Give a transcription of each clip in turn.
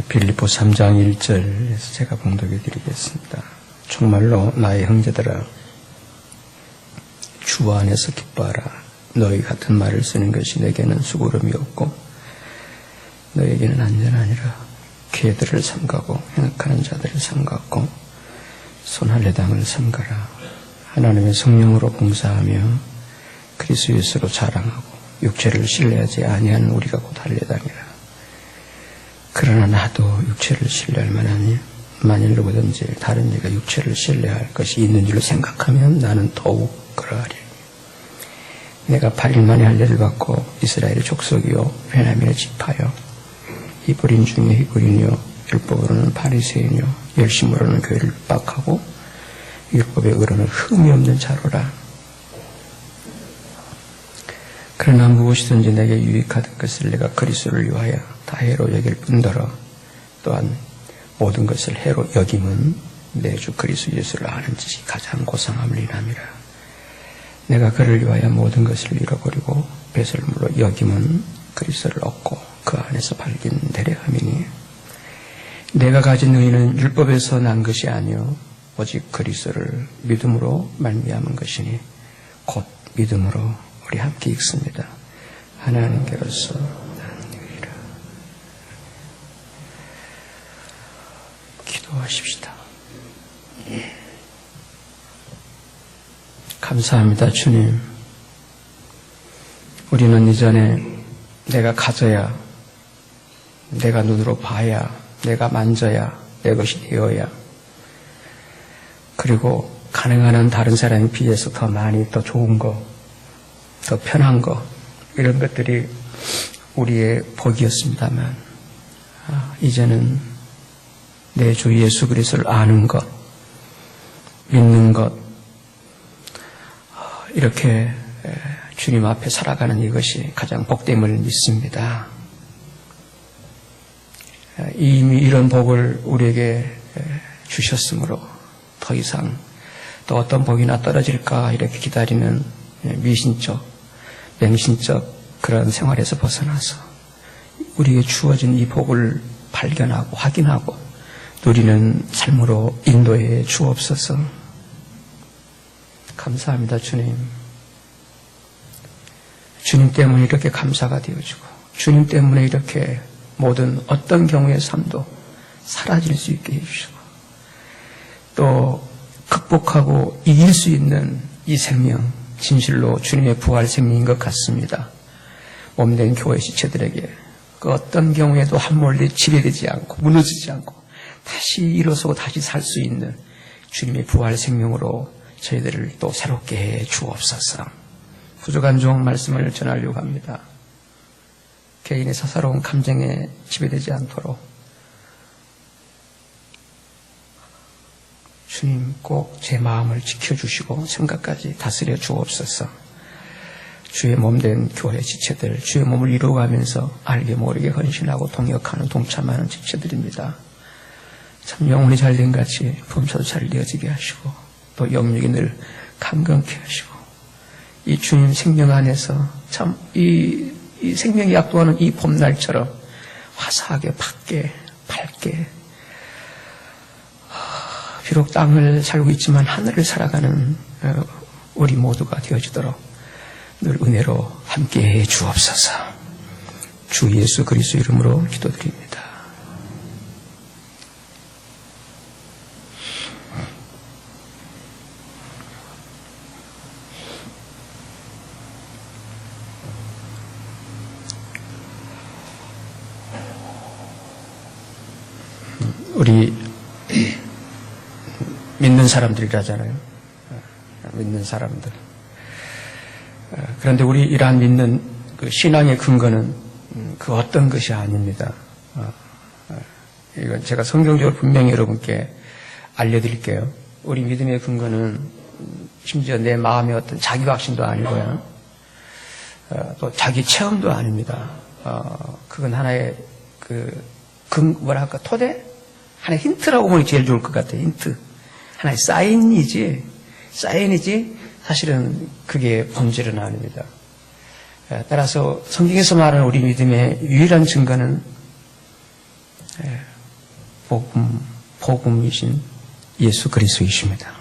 빌립보 3장 1절에서 제가 봉독해 드리겠습니다. 정말로 나의 형제들아, 주 안에서 기뻐하라. 너희 같은 말을 쓰는 것이 내게는 수고름이 없고 너에게는 안전하니라. 개들을 삼가고 행악하는 자들을 삼갔고 손할례당을 삼가라. 하나님의 성령으로 봉사하며 그리스도 예수로 자랑하고 육체를 신뢰하지 아니하는 우리가 곧 할례당이라. 그러나 나도 육체를 신뢰할 만하니 만일 누구든지 다른 이가 육체를 신뢰할 것이 있는 줄로 생각하면 나는 더욱 그러하리. 내가 8일 만에 할례를 받고 이스라엘의 족속이요 베냐민의 지파요 히브리인 중에 히브리인이요 율법으로는 바리새인이요 열심으로는 교회를 빡하고 율법의 의로는 흠이 없는 자로라. 그러나 무엇이든지 내게 유익하던 것을 내가 그리스도를 위하여 다 해로 여길 뿐더러 또한 모든 것을 해로 여김은 내 주 그리스도 예수를 아는 짓이 가장 고상함을 인함이라. 내가 그를 위하여 모든 것을 잃어버리고 배설물로 여김은 그리스도를 얻고 그 안에서 발긴 대례함이니 내가 가진 의는 율법에서 난 것이 아니요 오직 그리스도를 믿음으로 말미암은 것이니 곧 믿음으로 우리 함께 읽습니다. 하나님께로서 나는 의라. 기도하십시다. 감사합니다, 주님. 우리는 이전에 내가 가져야, 내가 눈으로 봐야, 내가 만져야, 내 것이 되어야, 그리고 가능한 한 다른 사람에 비해서 더 많이, 더 좋은 거, 더 편한 거, 이런 것들이 우리의 복이었습니다만 이제는 내 주 예수 그리스도를 아는 것, 믿는 것, 이렇게 주님 앞에 살아가는 이것이 가장 복됨을 믿습니다. 이미 이런 복을 우리에게 주셨으므로 더 이상 또 어떤 복이나 떨어질까 이렇게 기다리는 미신적, 맹신적 그런 생활에서 벗어나서 우리에게 주어진 이 복을 발견하고 확인하고 누리는 삶으로 인도해 주옵소서. 감사합니다, 주님. 주님 때문에 이렇게 감사가 되어지고 주님 때문에 이렇게 모든 어떤 경우의 삶도 사라질 수 있게 해주시고 또 극복하고 이길 수 있는 이 생명, 진실로 주님의 부활 생명인 것 같습니다. 몸된 교회 지체들에게 그 어떤 경우에도 함몰리 지배되지 않고 무너지지 않고 다시 일어서고 다시 살 수 있는 주님의 부활 생명으로 저희들을 또 새롭게 해 주옵소서. 부족한 종 말씀을 전하려고 합니다. 개인의 사사로운 감정에 지배되지 않도록 주님 꼭 제 마음을 지켜주시고 생각까지 다스려 주옵소서. 주의 몸된 교회 지체들, 주의 몸을 이루어가면서 알게 모르게 헌신하고 동역하는 동참하는 지체들입니다. 참 영혼이 잘된 같이 범사도 잘 되어지게 하시고 또 영육이 늘 강건케 하시고 이 주님 생명 안에서 참 이 생명이 약도하는 이 봄날처럼 화사하게 밝게 비록 땅을 살고 있지만 하늘을 살아가는 우리 모두가 되어지도록 늘 은혜로 함께해 주옵소서. 주 예수 그리스도 이름으로 기도드립니다. 우리 믿는 사람들이라잖아요. 믿는 사람들. 그런데 우리 이러한 믿는 그 신앙의 근거는 그 어떤 것이 아닙니다. 이건 제가 성경적으로 분명히 여러분께 알려드릴게요. 우리 믿음의 근거는 심지어 내 마음의 어떤 자기 확신도 아니고요. 또 자기 체험도 아닙니다. 그건 하나의 토대? 하나의 힌트라고 보니 제일 좋을 것 같아요. 힌트. 하나의 사인이지 사실은 그게 본질은 아닙니다. 따라서 성경에서 말하는 우리 믿음의 유일한 증거는 복음이신 예수 그리스도이십니다.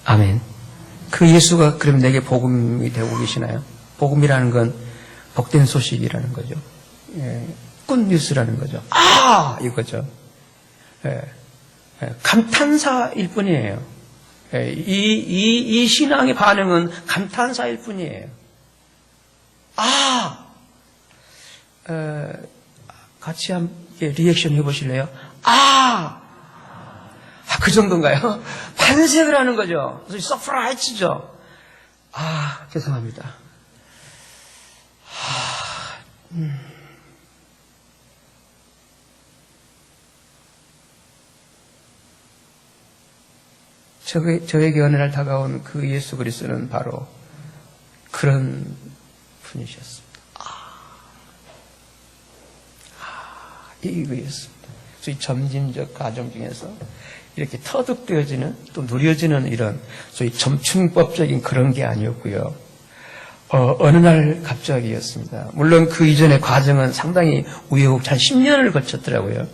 아멘. 그 예수가 그럼 내게 복음이 되고 계시나요? 복음이라는 건 복된 소식이라는 거죠. 굿뉴스라는 거죠. 이거죠. 감탄사일 뿐이에요. 이 신앙의 반응은 감탄사일 뿐이에요. 같이 함께 리액션 해보실래요? 그 정도인가요? 반색을 하는 거죠. 서프라이즈죠. 죄송합니다. 저에게 어느 날 다가온 그 예수 그리스도는 바로 그런 분이셨습니다. 이거였습니다. 소위 점진적 과정 중에서 이렇게 터득되어지는 또 누려지는 이런 소위 점층법적인 그런 게 아니었고요. 어느 날 갑자기였습니다. 물론 그 이전의 과정은 상당히 우여곡절 10년을 거쳤더라고요.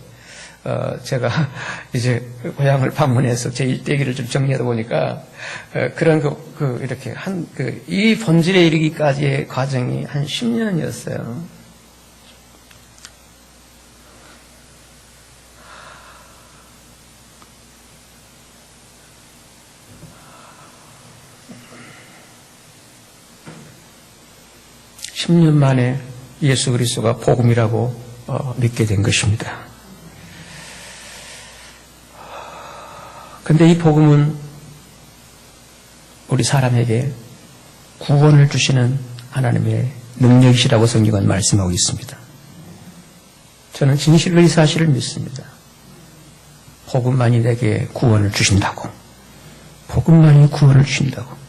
제가 이제 고향을 방문해서 제 일대기를 좀 정리하다 보니까 그런 이렇게 이 본질에 이르기까지의 과정이 한 10년이었어요. 십 년 만에 예수 그리스도가 복음이라고 믿게 된 것입니다. 그런데 이 복음은 우리 사람에게 구원을 주시는 하나님의 능력이시라고 성경은 말씀하고 있습니다. 저는 진실로 이 사실을 믿습니다. 복음만이 내게 구원을 주신다고. 복음만이 구원을 주신다고.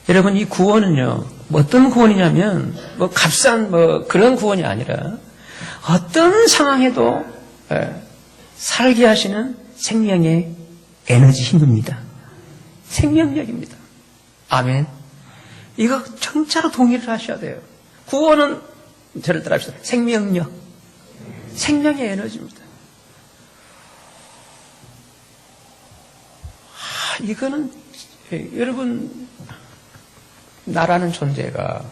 여러분, 이 구원은요, 어떤 구원이냐면, 값싼 그런 구원이 아니라, 어떤 상황에도 살게 하시는 생명의 에너지 힘입니다. 생명력입니다. 아멘. 이거 정자로 동의를 하셔야 돼요. 구원은, 저를 따라합시다. 생명력. 생명의 에너지입니다. 이거는, 여러분, 나라는 존재가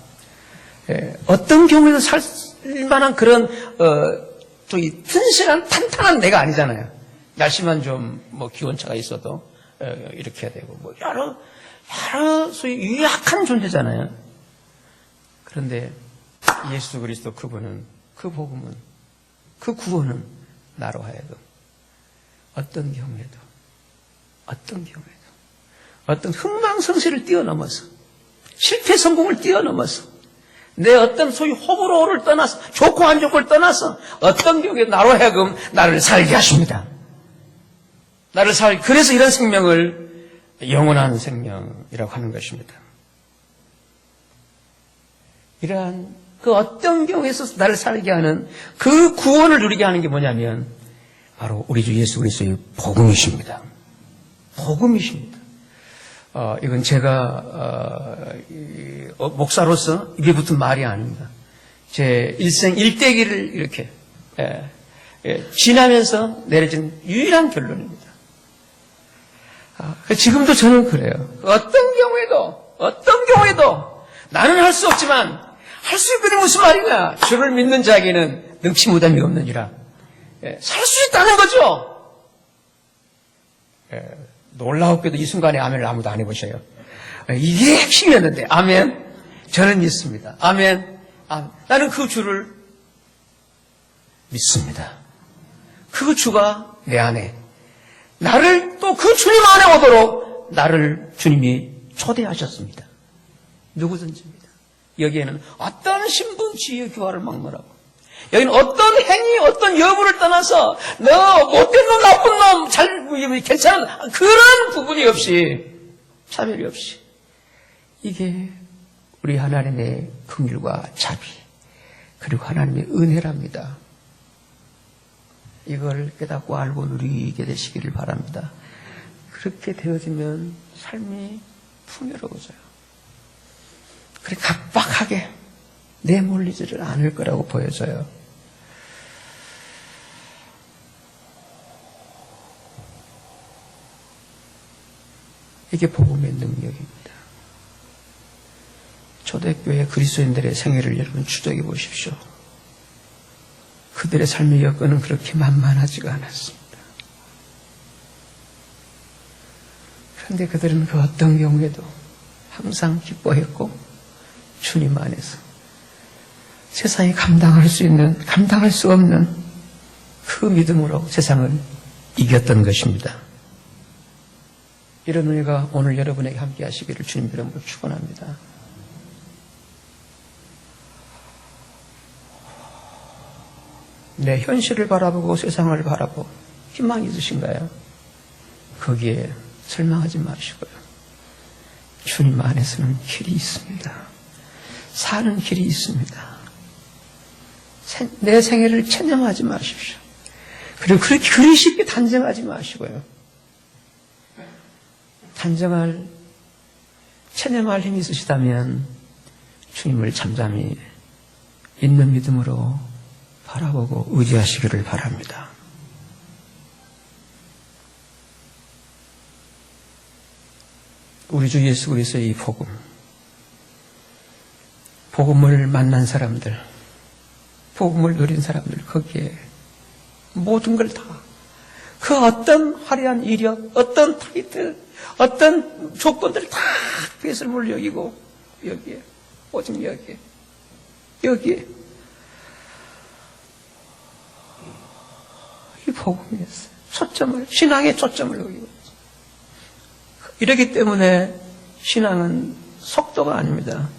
어떤 경우에도 살 만한 그런 튼실한 탄탄한 내가 아니잖아요. 날씨만 좀 기온차가 있어도 이렇게 해야 되고 여러 소위 유약한 존재잖아요. 그런데 예수 그리스도 그분은, 그 복음은, 그 구원은 나로 하여금 어떤 경우에도 어떤 흥망성쇠를 뛰어넘어서 실패 성공을 뛰어넘어서 내 어떤 소위 호불호를 떠나서 좋고 안 좋고를 떠나서 어떤 경우에 나로 하여금 나를 살게 하십니다. 그래서 이런 생명을 영원한 생명이라고 하는 것입니다. 이러한 그 어떤 경우에서 나를 살게 하는 그 구원을 누리게 하는 게 뭐냐면 바로 우리 주 예수 그리스도의 복음이십니다. 복음이십니다. 이건 제가 목사로서 입에 붙은 말이 아닙니다. 제 일생 일대기를 이렇게 지나면서 내려진 유일한 결론입니다. 지금도 저는 그래요. 어떤 경우에도 나는 할 수 없지만 할 수 있거든. 무슨 말이냐? 주를 믿는 자에게는 능치 못함이 없느니라. 살 수 있다는 거죠. 놀라웠게도 이 순간에 아멘을 아무도 안 해보셔요. 이게 핵심이었는데, 아멘. 저는 믿습니다. 아멘. 나는 그 주를 믿습니다. 그 주가 내 안에, 나를 또 그 주님 안에 오도록 나를 주님이 초대하셨습니다. 누구든지입니다. 여기에는 어떤 신분, 지위, 교화를 막론하고, 여기는 어떤 행위, 어떤 여부를 떠나서 너 못된 놈, 나쁜 놈, 괜찮은 그런 부분이 없이, 차별이 없이, 이게 우리 하나님의 긍휼과 자비 그리고 하나님의 은혜랍니다. 이걸 깨닫고 알고 누리게 되시기를 바랍니다. 그렇게 되어지면 삶이 풍요로워져요. 그렇게 각박하게 내몰리지를 않을 거라고 보여져요. 이게 복음의 능력입니다. 초대교회 그리스도인들의 생애를 여러분 추적해 보십시오. 그들의 삶의 여건은 그렇게 만만하지가 않았습니다. 그런데 그들은 그 어떤 경우에도 항상 기뻐했고 주님 안에서 세상이 감당할 수 없는 그 믿음으로 세상을 이겼던 것입니다. 이런 은혜가 오늘 여러분에게 함께 하시기를 주님 이름으로 축원합니다. 내 현실을 바라보고 세상을 바라보고 희망이 있으신가요? 거기에 절망하지 마시고요. 주님 안에서는 길이 있습니다. 사는 길이 있습니다. 내 생애를 체념하지 마십시오. 그리고 그리 쉽게 단정하지 마시고요. 체념할 힘이 있으시다면 주님을 잠잠히 있는 믿음으로 바라보고 의지하시기를 바랍니다. 우리 주 예수 그리스도의 이 복음을 만난 사람들, 복음을 누린 사람들, 거기에 모든 걸 다, 그 어떤 화려한 이력, 어떤 타이틀, 어떤 조건들 다 배설물 여기고, 여기에, 오직 여기에. 이 복음이었어요. 신앙의 초점을 여기고 있어요. 이렇기 때문에 신앙은 속도가 아닙니다.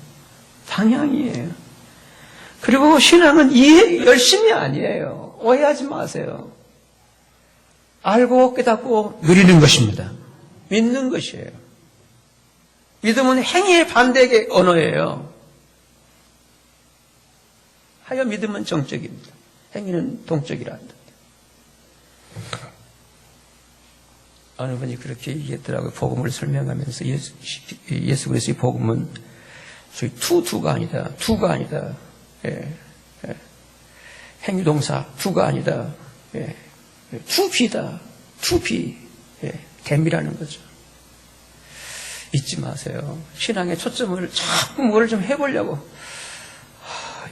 방향이에요. 그리고 신앙은 열심이 아니에요. 오해하지 마세요. 알고 깨닫고 누리는 것입니다. 믿는 것이에요. 믿음은 행위의 반대의 언어예요. 하여 믿음은 정적입니다. 행위는 동적이라 한다. 어느 분이 그렇게 얘기했더라고요. 복음을 설명하면서 예수 그리스도의 복음은 소위 투가 아니다. 행위동사 투가 아니다. 투비다. 댐이라는 거죠. 잊지 마세요. 신앙의 초점을 자꾸 뭐를 좀 해보려고.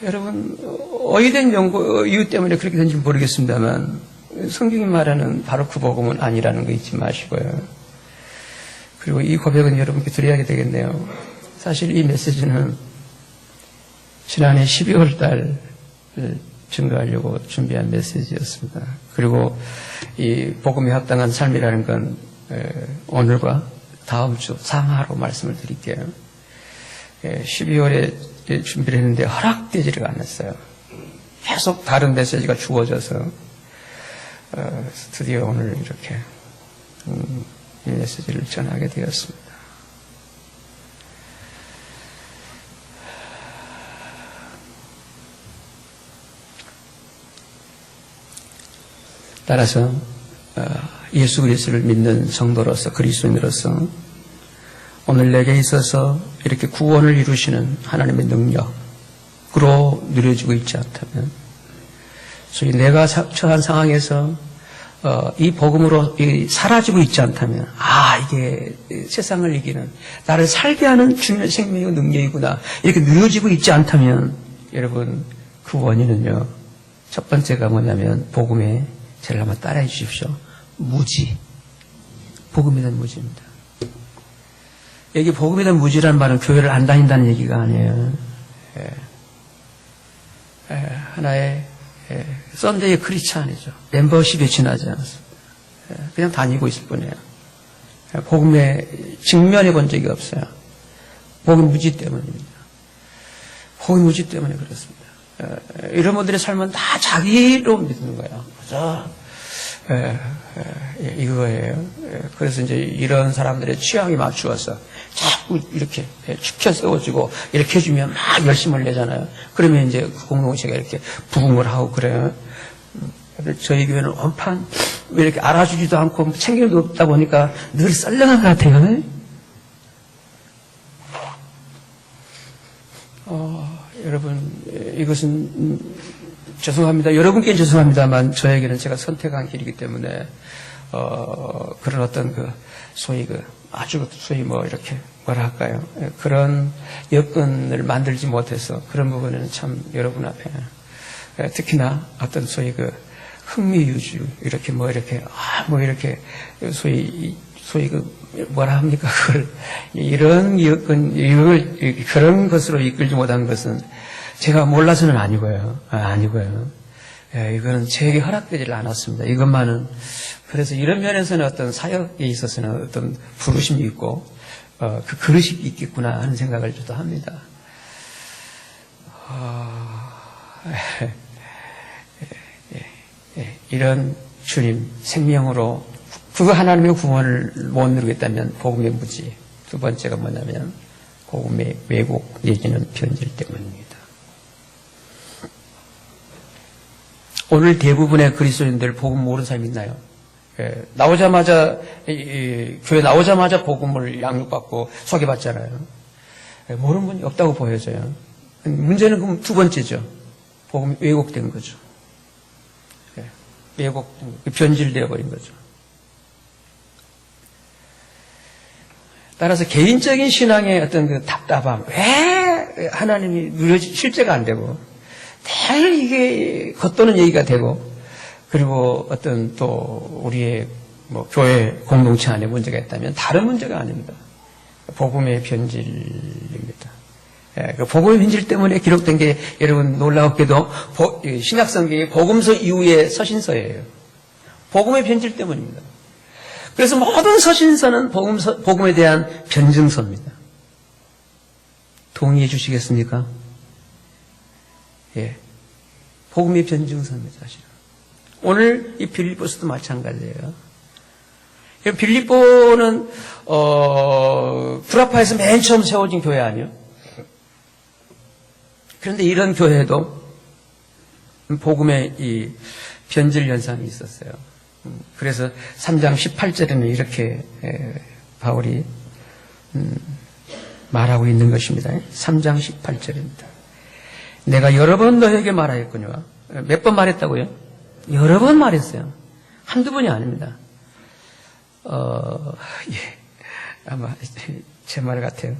여러분, 어이된 이유 때문에 그렇게 된지 모르겠습니다만 성경이 말하는 바로 그 복음은 아니라는 거 잊지 마시고요. 그리고 이 고백은 여러분께 드려야 되겠네요. 사실 이 메시지는 지난해 12월 달 증거하려고 준비한 메시지였습니다. 그리고 이 복음에 합당한 삶이라는 건 오늘과 다음 주 상하로 말씀을 드릴게요. 12월에 준비를 했는데 허락되지를 않았어요. 계속 다른 메시지가 주어져서 드디어 오늘 이렇게 이 메시지를 전하게 되었습니다. 따라서 예수 그리스도를 믿는 성도로서 그리스도인으로서 오늘 내게 있어서 이렇게 구원을 이루시는 하나님의 능력으로 누려지고 있지 않다면 소위 내가 처한 상황에서 이 복음으로 사라지고 있지 않다면 이게 세상을 이기는 나를 살게 하는 중요한 생명의 능력이구나 이렇게 누려지고 있지 않다면 여러분 그 원인은요 첫 번째가 뭐냐면 복음에 제일 한번 따라해 주십시오. 무지. 복음에 대한 무지입니다. 여기 복음에 대한 무지라는 말은 교회를 안 다닌다는 얘기가 아니에요. 하나의 썬데이 크리스찬이죠. 멤버십에 지나지 않습니다. 그냥 다니고 있을 뿐이에요. 복음에 직면해 본 적이 없어요. 복음 무지 때문입니다. 복음 무지 때문에 그렇습니다. 이런 분들의 삶은 다 자기로 믿는 거예요. 그죠? 이거예요. 그래서 이제 이런 사람들의 취향에 맞추어서 자꾸 이렇게 축혀 세워주고 이렇게 해주면 막 열심을 내잖아요. 그러면 이제 그 공동체가 이렇게 부흥을 하고 그래요. 저희 교회는 원판 왜 이렇게 알아주지도 않고 챙겨도 없다 보니까 늘 썰렁한 것 같아요. 여러분 이것은 죄송합니다. 여러분께는 죄송합니다만 저에게는 제가 선택한 길이기 때문에 그런 어떤 소위 아주 소위 뭐 이렇게 뭐라 할까요? 그런 여건을 만들지 못해서 그런 부분에는 참 여러분 앞에 특히나 어떤 소위 그 흥미유주 이렇게 뭐 이렇게 뭐 이렇게 소위 그 뭐라 합니까? 그걸 이런 여건 이걸 그런 것으로 이끌지 못한 것은 제가 몰라서는 아니고요. 아니고요. 이거는 제게 허락되질 않았습니다. 이것만은 그래서 이런 면에서는 어떤 사역에 있어서는 어떤 부르심이 있고 그 그릇이 있겠구나 하는 생각을 저도 합니다. 이런 주님 생명으로 그거 하나님의 구원을 못 누리겠다면 복음의 무지. 두 번째가 뭐냐면 복음의 왜곡 내지는 변질 때문입니다. 오늘 대부분의 그리스도인들 복음 모르는 사람이 있나요? 나오자마자 교회 나오자마자 복음을 양육받고 소개받잖아요. 모르는 분이 없다고 보여져요. 문제는 그럼 두 번째죠. 복음이 왜곡된 거죠. 왜곡된 변질되어 버린 거죠. 따라서 개인적인 신앙의 어떤 그 답답함, 왜 하나님이 실제가 안 되고, 늘 이게 겉도는 얘기가 되고, 그리고 어떤 또 우리의 뭐 교회 공동체 안에 문제가 있다면 다른 문제가 아닙니다. 복음의 변질입니다. 그 복음의 변질 때문에 기록된 게 여러분 놀라웠게도 신약 성경이 복음서 이후의 서신서예요. 복음의 변질 때문입니다. 그래서 모든 서신서는 복음에 대한 변증서입니다. 동의해 주시겠습니까? 예. 복음의 변증서입니다, 사실은. 오늘 이 빌립보서도 마찬가지예요. 빌립보는, 구라파에서 맨 처음 세워진 교회 아니에요? 그런데 이런 교회도 복음의 이 변질 현상이 있었어요. 그래서 3장 18절에는 이렇게 바울이 말하고 있는 것입니다. 3장 18절입니다. 내가 여러 번 너에게 말하였거니와 몇 번 말했다고요? 여러 번 말했어요. 한두 번이 아닙니다. 예, 아마 제 말 같아요.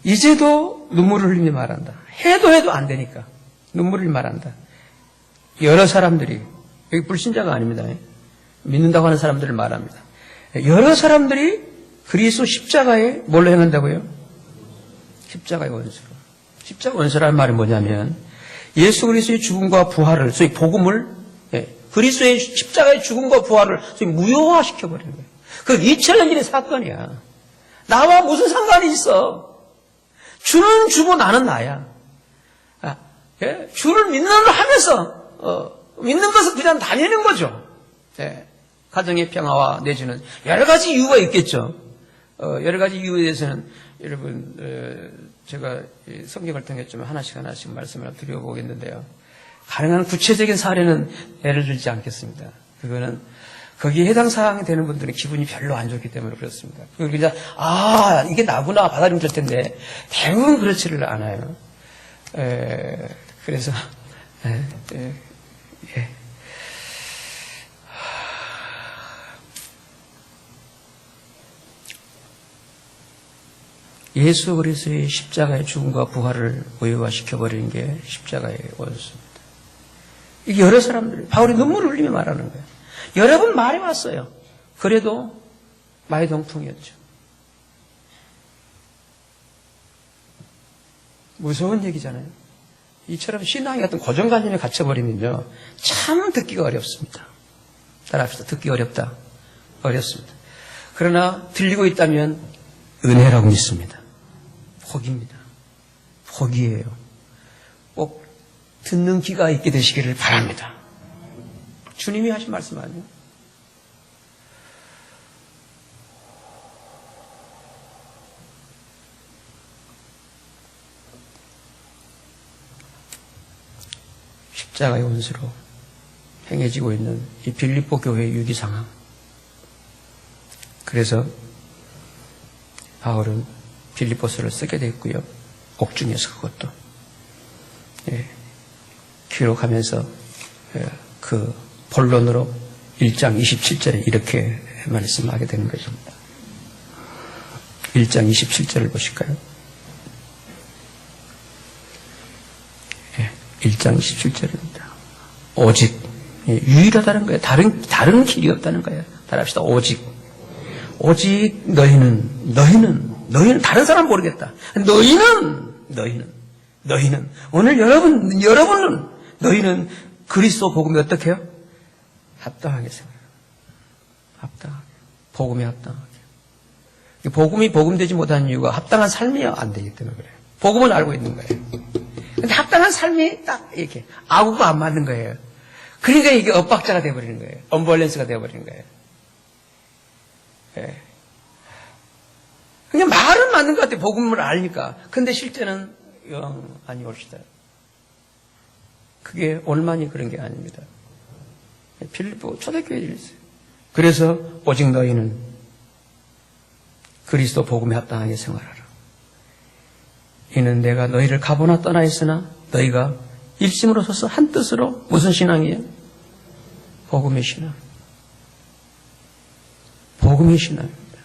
이제도 눈물을 흘리며 말한다. 해도 안 되니까 눈물을 말한다. 여러 사람들이 여기 불신자가 아닙니다. 믿는다고 하는 사람들을 말합니다. 여러 사람들이 그리스도 십자가에 뭘로 행한다고요? 십자가의 원수로. 십자가 원수라는 말이 뭐냐면 예수 그리스도의 죽음과 부활을 소위 복음을 그리스도의 십자가의 죽음과 부활을 소위 무효화시켜버리는 거예요. 그 2000년전의 사건이야. 나와 무슨 상관이 있어? 주는 주고 나는 나야. 주를 믿는 걸 하면서 믿는 것을 그냥 다니는 거죠. 가정의 평화와 내지는 여러 가지 이유가 있겠죠. 여러 가지 이유에 대해서는 여러분 제가 성경을 통해 좀 하나씩 말씀을 드려보겠는데요. 가능한 구체적인 사례는 예를 들지 않겠습니다. 그거는 거기에 해당 사항이 되는 분들은 기분이 별로 안 좋기 때문에 그렇습니다. 그냥 이게 나구나 받아들이면 될 텐데 대부분 그렇지를 않아요. 그래서 예수 그리스도의 십자가의 죽음과 부활을 무효화시켜버리는 게 십자가의 원수입니다. 이게 여러 사람들, 바울이 눈물을 흘리며 말하는 거예요. 여러 번 말해왔어요. 그래도 마이동풍이었죠. 무서운 얘기잖아요. 이처럼 신앙이 어떤 고정관념에 갇혀버리면요, 참 듣기가 어렵습니다. 따라합시다. 듣기 어렵다. 어렵습니다. 그러나 들리고 있다면 은혜라고 믿습니다. 복입니다. 복이에요. 꼭 듣는 귀가 있게 되시기를 바랍니다. 주님이 하신 말씀 아니에요? 십자가의 원수로 행해지고 있는 이 빌립보 교회의 위기 상황. 그래서 바울은 빌립보서를 쓰게 됐고요. 옥중에서 그것도 기록하면서 그 본론으로 1장 27절에 이렇게 말씀하게 되는 것입니다. 1장 27절을 보실까요? 1장 27절입니다. 오직, 유일하다는 거예요. 다른 길이 없다는 거예요. 따라합시다. 오직 너희는 다른 사람 모르겠다. 너희는 오늘 여러분은 너희는 그리스도 복음에 어떻게 해요? 합당하게 생각해요. 합당하게. 복음에 합당하게. 복음이 복음되지 못한 이유가 합당한 삶이 안 되기 때문에 그래요. 복음은 알고 있는 거예요. 근데 합당한 삶이 딱 이렇게 아구가 안 맞는 거예요. 그러니까 이게 엇박자가 되어버리는 거예요. 언벌런스가 되어버리는 거예요. 예. 그냥 말은 맞는 것 같아요. 복음을 알니까. 근데 실제는 영 아니 옳시다. 그게 오늘만이 그런 게 아닙니다. 빌립보 초대교회에 있어요. 그래서 오직 너희는 그리스도 복음에 합당하게 생활하라. 이는 내가 너희를 가보나 떠나 있으나 너희가 일심으로 서서 한 뜻으로 무슨 신앙이에요? 복음의 신앙. 복음의 신앙입니다.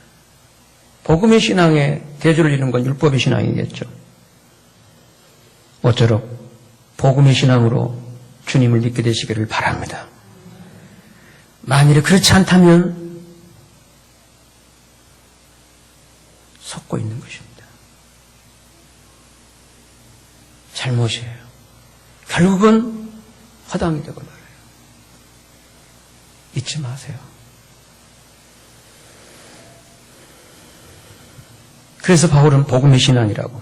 복음의 신앙에 대조를 이루는 건 율법의 신앙이겠죠. 모쪼록 복음의 신앙으로 주님을 믿게 되시기를 바랍니다. 만일에 그렇지 않다면 속고 있는 것입니다. 잘못이에요. 결국은 허당이 되고 말아요. 잊지 마세요. 그래서 바울은 복음의 신앙이라고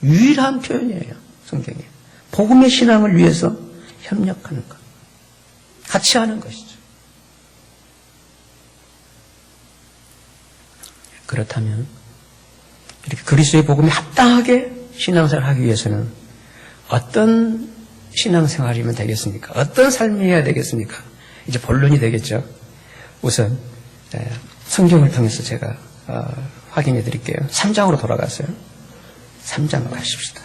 유일한 표현이에요. 성경에. 복음의 신앙을 위해서 협력하는 것. 같이 하는 것이죠. 그렇다면 이렇게 그리스도의 복음에 합당하게 신앙생활을 하기 위해서는 어떤 신앙생활이면 되겠습니까? 어떤 삶이어야 되겠습니까? 이제 본론이 되겠죠. 우선 성경을 통해서 제가 확인해 드릴게요. 3장으로 돌아가세요. 3장으로 가십시다.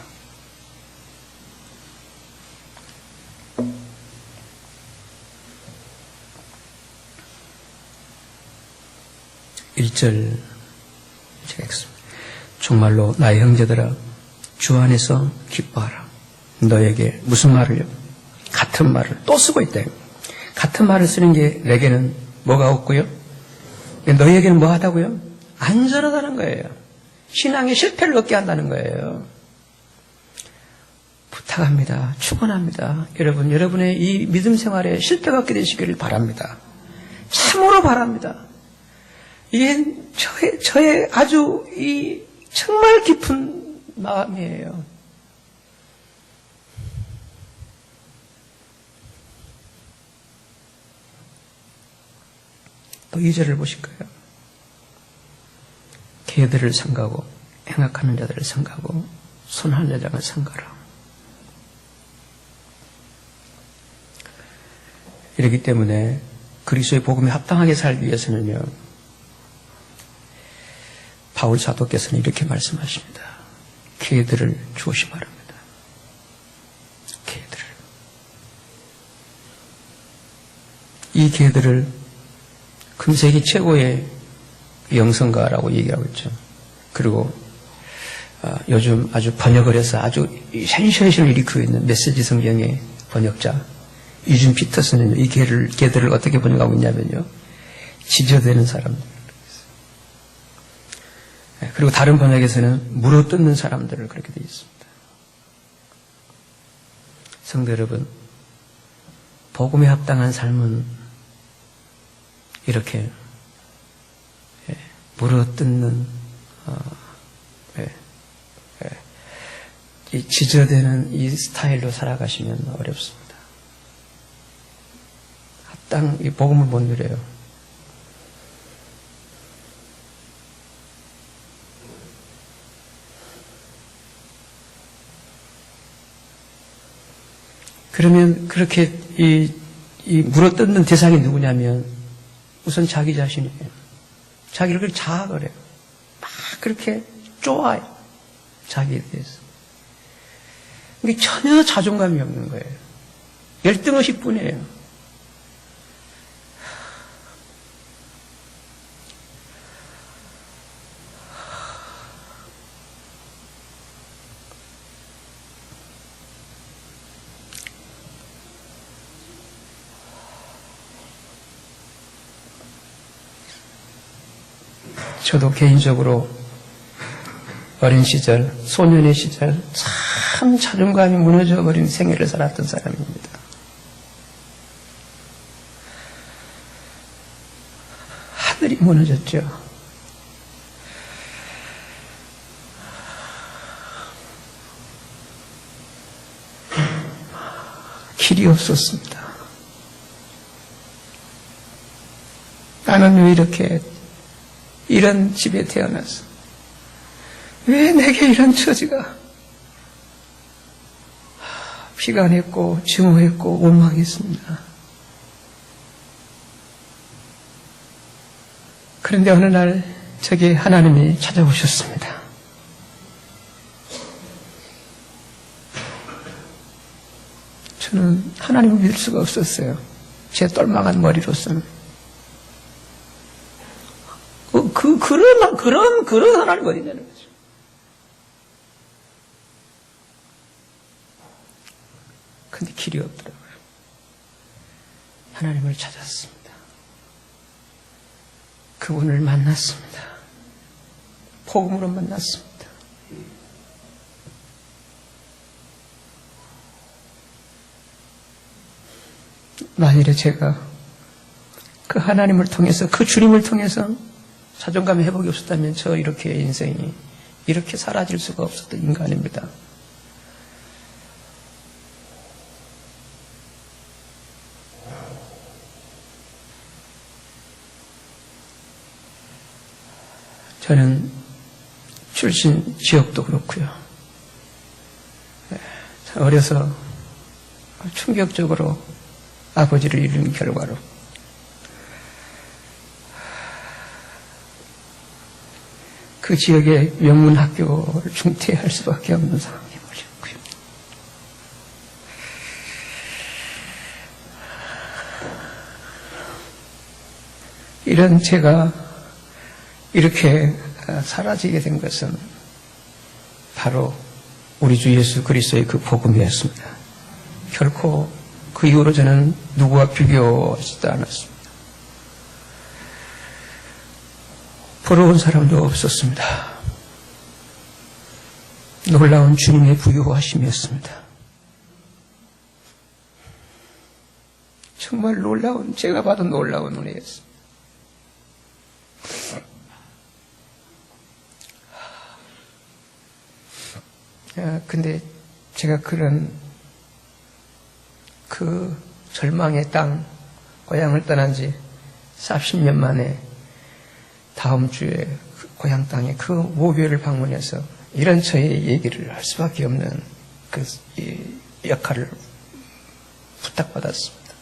1절 제가 읽습니다. 정말로 나의 형제들아 주 안에서 기뻐하라. 너에게 무슨 말을요? 같은 말을 또 쓰고 있다. 같은 말을 쓰는 게 내게는 뭐가 없고요? 너희에게는 뭐 하다고요? 안전하다는 거예요. 신앙의 실패를 얻게 한다는 거예요. 부탁합니다. 축원합니다. 여러분, 여러분의 이 믿음 생활에 실패가 없게 되시기를 바랍니다. 참으로 바랍니다. 이게 저의 아주 정말 깊은 마음이에요. 또 2절을 보실까요? 개들을 삼가고 행악하는 자들을 삼가고 손하는 자들을 삼가라. 이렇기 때문에 그리스도의 복음에 합당하게 살기 위해서는요, 바울 사도께서는 이렇게 말씀하십니다. 개들을 조심하랍니다. 개들을. 이 개들을 금세기 최고의 영성가라고 얘기하고 있죠. 그리고 요즘 아주 번역을 해서 아주 센세이션을 일으키고 있는 메시지 성경의 번역자 유진 피터슨은 이 개들을 어떻게 번역하고 있냐면요, 지저대는 사람들. 그리고 다른 번역에서는 물어뜯는 사람들을 그렇게 되어 있습니다. 성도 여러분, 복음에 합당한 삶은 이렇게 물어뜯는 이 지저대는 이 스타일로 살아가시면 어렵습니다. 합당 이 복음을 못 누려요. 그러면 그렇게 이 물어뜯는 대상이 누구냐면 우선 자기 자신이에요. 자기를 그렇게 자학을 해요. 막 그렇게 쪼아요. 자기에 대해서. 이게 전혀 자존감이 없는 거예요. 열등의식 뿐이에요. 저도 개인적으로 어린 시절, 소년의 시절 참 자존감이 무너져버린 생애를 살았던 사람입니다. 하늘이 무너졌죠. 길이 없었습니다. 나는 왜 이렇게 이런 집에 태어났어? 왜 내게 이런 처지가? 비관했고 증오했고 원망했습니다. 그런데 어느 날 저기 하나님이 찾아오셨습니다. 저는 하나님을 믿을 수가 없었어요. 제 똘망한 머리로서는. 그런 하나님 어디냐는 거죠. 근데 길이 없더라고요. 하나님을 찾았습니다. 그분을 만났습니다. 복음으로 만났습니다. 만일에 제가 그 하나님을 통해서, 그 주님을 통해서 자존감의 회복이 없었다면 저 이렇게 인생이 이렇게 사라질 수가 없었던 인간입니다. 저는 출신 지역도 그렇고요. 어려서 충격적으로 아버지를 잃은 결과로 그 지역의 명문 학교를 중퇴할 수밖에 없는 상황이 벌어졌고요. 이런 제가 이렇게 사라지게 된 것은 바로 우리 주 예수 그리스도의 그 복음이었습니다. 결코 그 이후로 저는 누구와 비교하지도 않았습니다. 부러운 사람도 없었습니다. 놀라운 주님의 부유하심이었습니다. 정말 놀라운, 제가 받은 놀라운 은혜였습니다. 근데 제가 그런 그 절망의 땅, 고향을 떠난 지 40년 만에 다음 주에 그 고향 땅에 그 모교를 방문해서 이런 저의 얘기를 할 수밖에 없는 그 역할을 부탁받았습니다.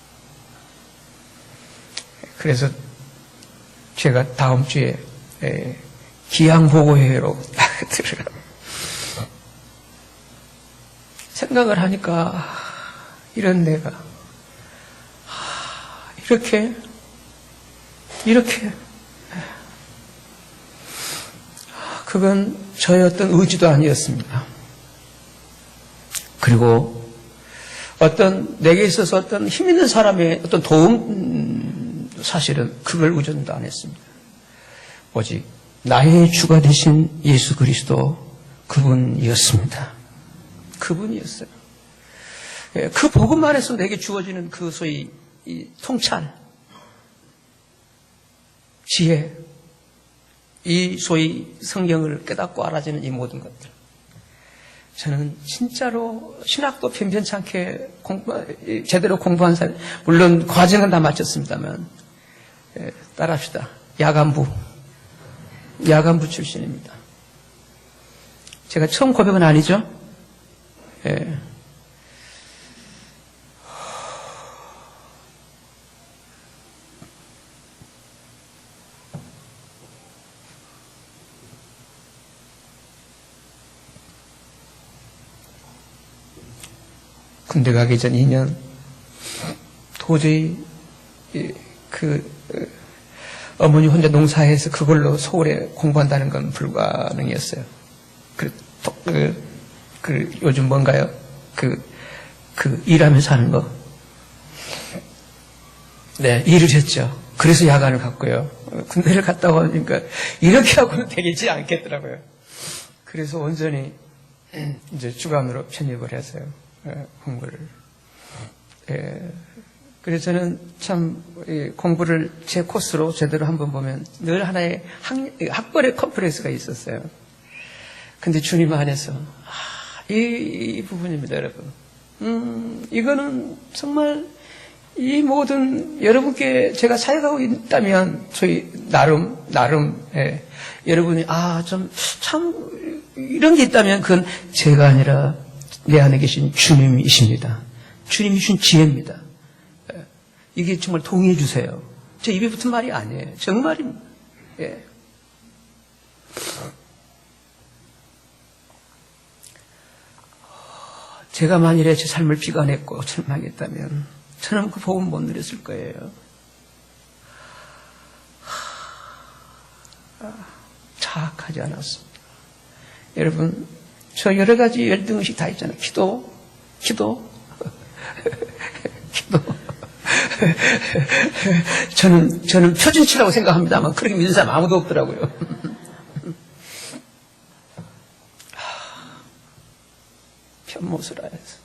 그래서 제가 다음 주에 기양보고회로 딱 들어가 생각을 하니까 이런 내가 이렇게 그건 저의 어떤 의지도 아니었습니다. 그리고 내게 있어서 어떤 힘 있는 사람의 어떤 도움, 사실은 그걸 의존도 안 했습니다. 오직 나의 주가 되신 예수 그리스도 그분이었습니다. 그분이었어요. 그 복음 안에서 내게 주어지는 그 소위 통찰, 지혜, 이 소위 성경을 깨닫고 알아지는 이 모든 것들. 저는 진짜로 신학도 편편찮게 제대로 공부한 사람, 물론 과정은 다 마쳤습니다만, 따라합시다. 야간부 출신입니다. 제가 처음 고백은 아니죠? 예. 군대 가기 전 2년 도저히 어머니 혼자 농사해서 그걸로 서울에 공부한다는 건 불가능이었어요. 요즘 뭔가요? 일하면서 하는 거. 네, 일을 했죠. 그래서 야간을 갔고요. 군대를 갔다 오니까 이렇게 하고는 되겠지 않겠더라고요. 그래서 온전히 이제 주간으로 편입을 했어요. 공부를. 그래서 저는 참 공부를 제 코스로 제대로 한번 보면 늘 하나의 학벌의 컴플렉스가 있었어요. 근데 주님 안에서 이 부분입니다, 여러분. 이거는 정말 이 모든 여러분께 제가 사역하고 있다면 저희 나름 여러분이 참 이런 게 있다면 그건 제가 아니라 내 안에 계신 주님이십니다. 주님이 주신 지혜입니다. 이게 정말 동의해 주세요. 제 입에 붙은 말이 아니에요. 정말입니다. 예. 제가 만일에 제 삶을 비관했고 절망했다면 저는 그 복음 못 누렸을 거예요. 자학하지 않았습니다. 여러분, 저 여러 가지 열등의식 다 있잖아요. 기도. 저는 표준치라고 생각합니다만 그렇게 믿는 사람 아무도 없더라고요. 편모수라 해서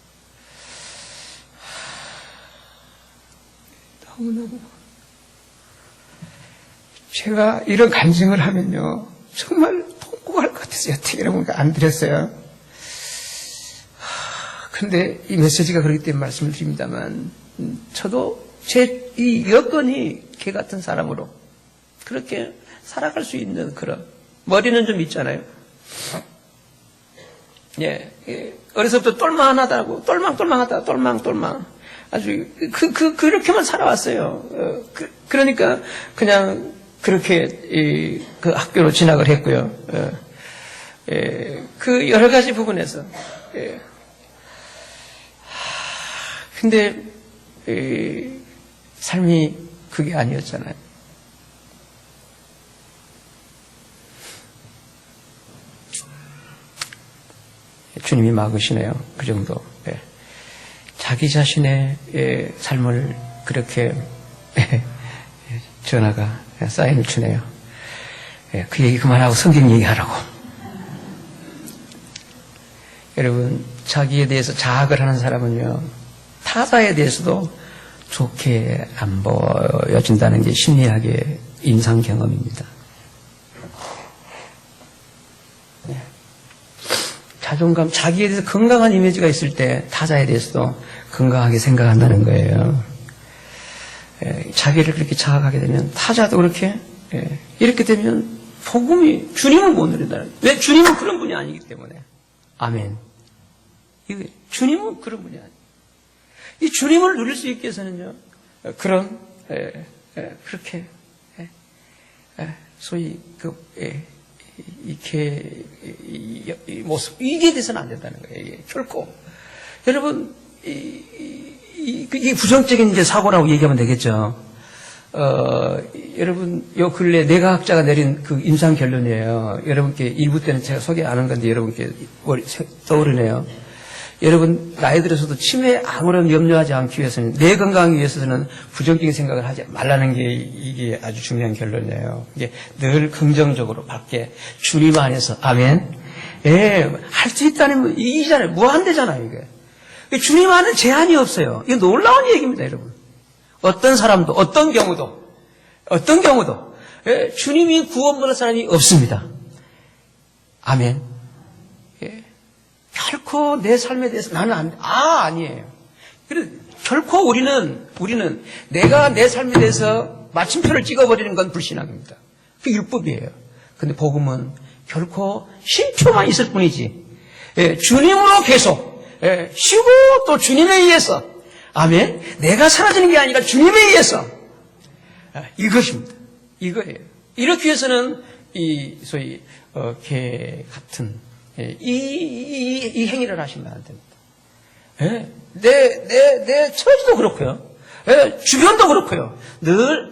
너무너무 제가 이런 간증을 하면요 정말 통곡할 것 같아서 여태 여러분과 안 드렸어요. 그런데 이 메시지가 그렇기 때문에 말씀을 드립니다만 저도 제 이 여건이 개 같은 사람으로 그렇게 살아갈 수 있는 그런 머리는 좀 있잖아요. 예, 어려서부터 똘망하다고 똘망 아주 그렇게만 살아왔어요. 그러니까 그냥 그렇게 그 학교로 진학을 했고요. 그 여러 가지 부분에서 근데 삶이 그게 아니었잖아요. 주님이 막으시네요. 그 정도. 자기 자신의 삶을 그렇게 전화가 사인을 주네요. 그 얘기 그만하고 성경 얘기하라고. 여러분, 자기에 대해서 자학을 하는 사람은요, 타자에 대해서도 좋게 안 보여진다는 게 심리학의 임상 경험입니다. 자존감, 자기에 대해서 건강한 이미지가 있을 때 타자에 대해서도 건강하게 생각한다는 거예요. 자기를 그렇게 자각하게 되면 타자도 그렇게 이렇게 되면 복음이 주님을 못 누린다는 거예요. 왜? 주님은 그런 분이 아니기 때문에. 아멘. 주님은 그런 분이 아니에요. 이 주님을 누릴 수 있게 위해서는요, 그런 그렇게 소위 이 모습, 이게 돼서는 안 된다는 거예요. 결코. 여러분, 이게 부정적인 이제 사고라고 얘기하면 되겠죠. 여러분, 요 근래 뇌과학자가 내린 그 임상 결론이에요. 여러분께 일부 때는 제가 소개 안 한 건데 여러분께 떠오르네요. 여러분, 나이 들어서도 치매에 아무런 염려하지 않기 위해서는, 뇌 건강을 위해서는 부정적인 생각을 하지 말라는 게 이게 아주 중요한 결론이에요. 이게 늘 긍정적으로 밖에 주님 안에서, 아멘. 할 수 있다는 이기잖아요. 무한대잖아요, 이게. 주님 안에 제한이 없어요. 이게 놀라운 얘기입니다, 여러분. 어떤 사람도, 어떤 경우도, 주님이 구원받을 사람이 없습니다. 아멘. 결코 내 삶에 대해서 나는 아니에요. 그래서 결코 우리는 내가 내 삶에 대해서 마침표를 찍어버리는 건 불신앙입니다. 그게 율법이에요. 근데 복음은 결코 쉼표만 있을 뿐이지. 주님으로 계속 쉬고 또 주님에 의해서 아멘. 내가 사라지는 게 아니라 주님에 의해서 이것입니다. 이거예요. 이렇게 해서는 이 소위 개 같은 이 행위를 하시면 안 됩니다. 내 처지도 그렇고요. 주변도 그렇고요. 늘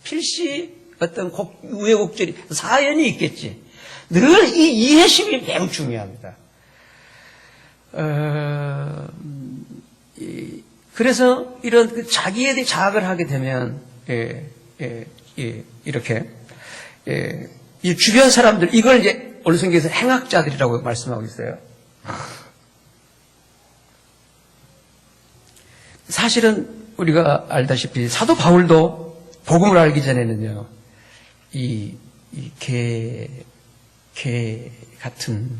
필시 어떤 우여곡절이 사연이 있겠지. 늘 이 이해심이 매우 중요합니다. 그래서 이런 자기에 대해 자학을 하게 되면 이렇게 이 주변 사람들 이걸 이제 오늘 성경에서 행악자들이라고 말씀하고 있어요. 사실은 우리가 알다시피 사도 바울도 복음을 알기 전에는요, 개 같은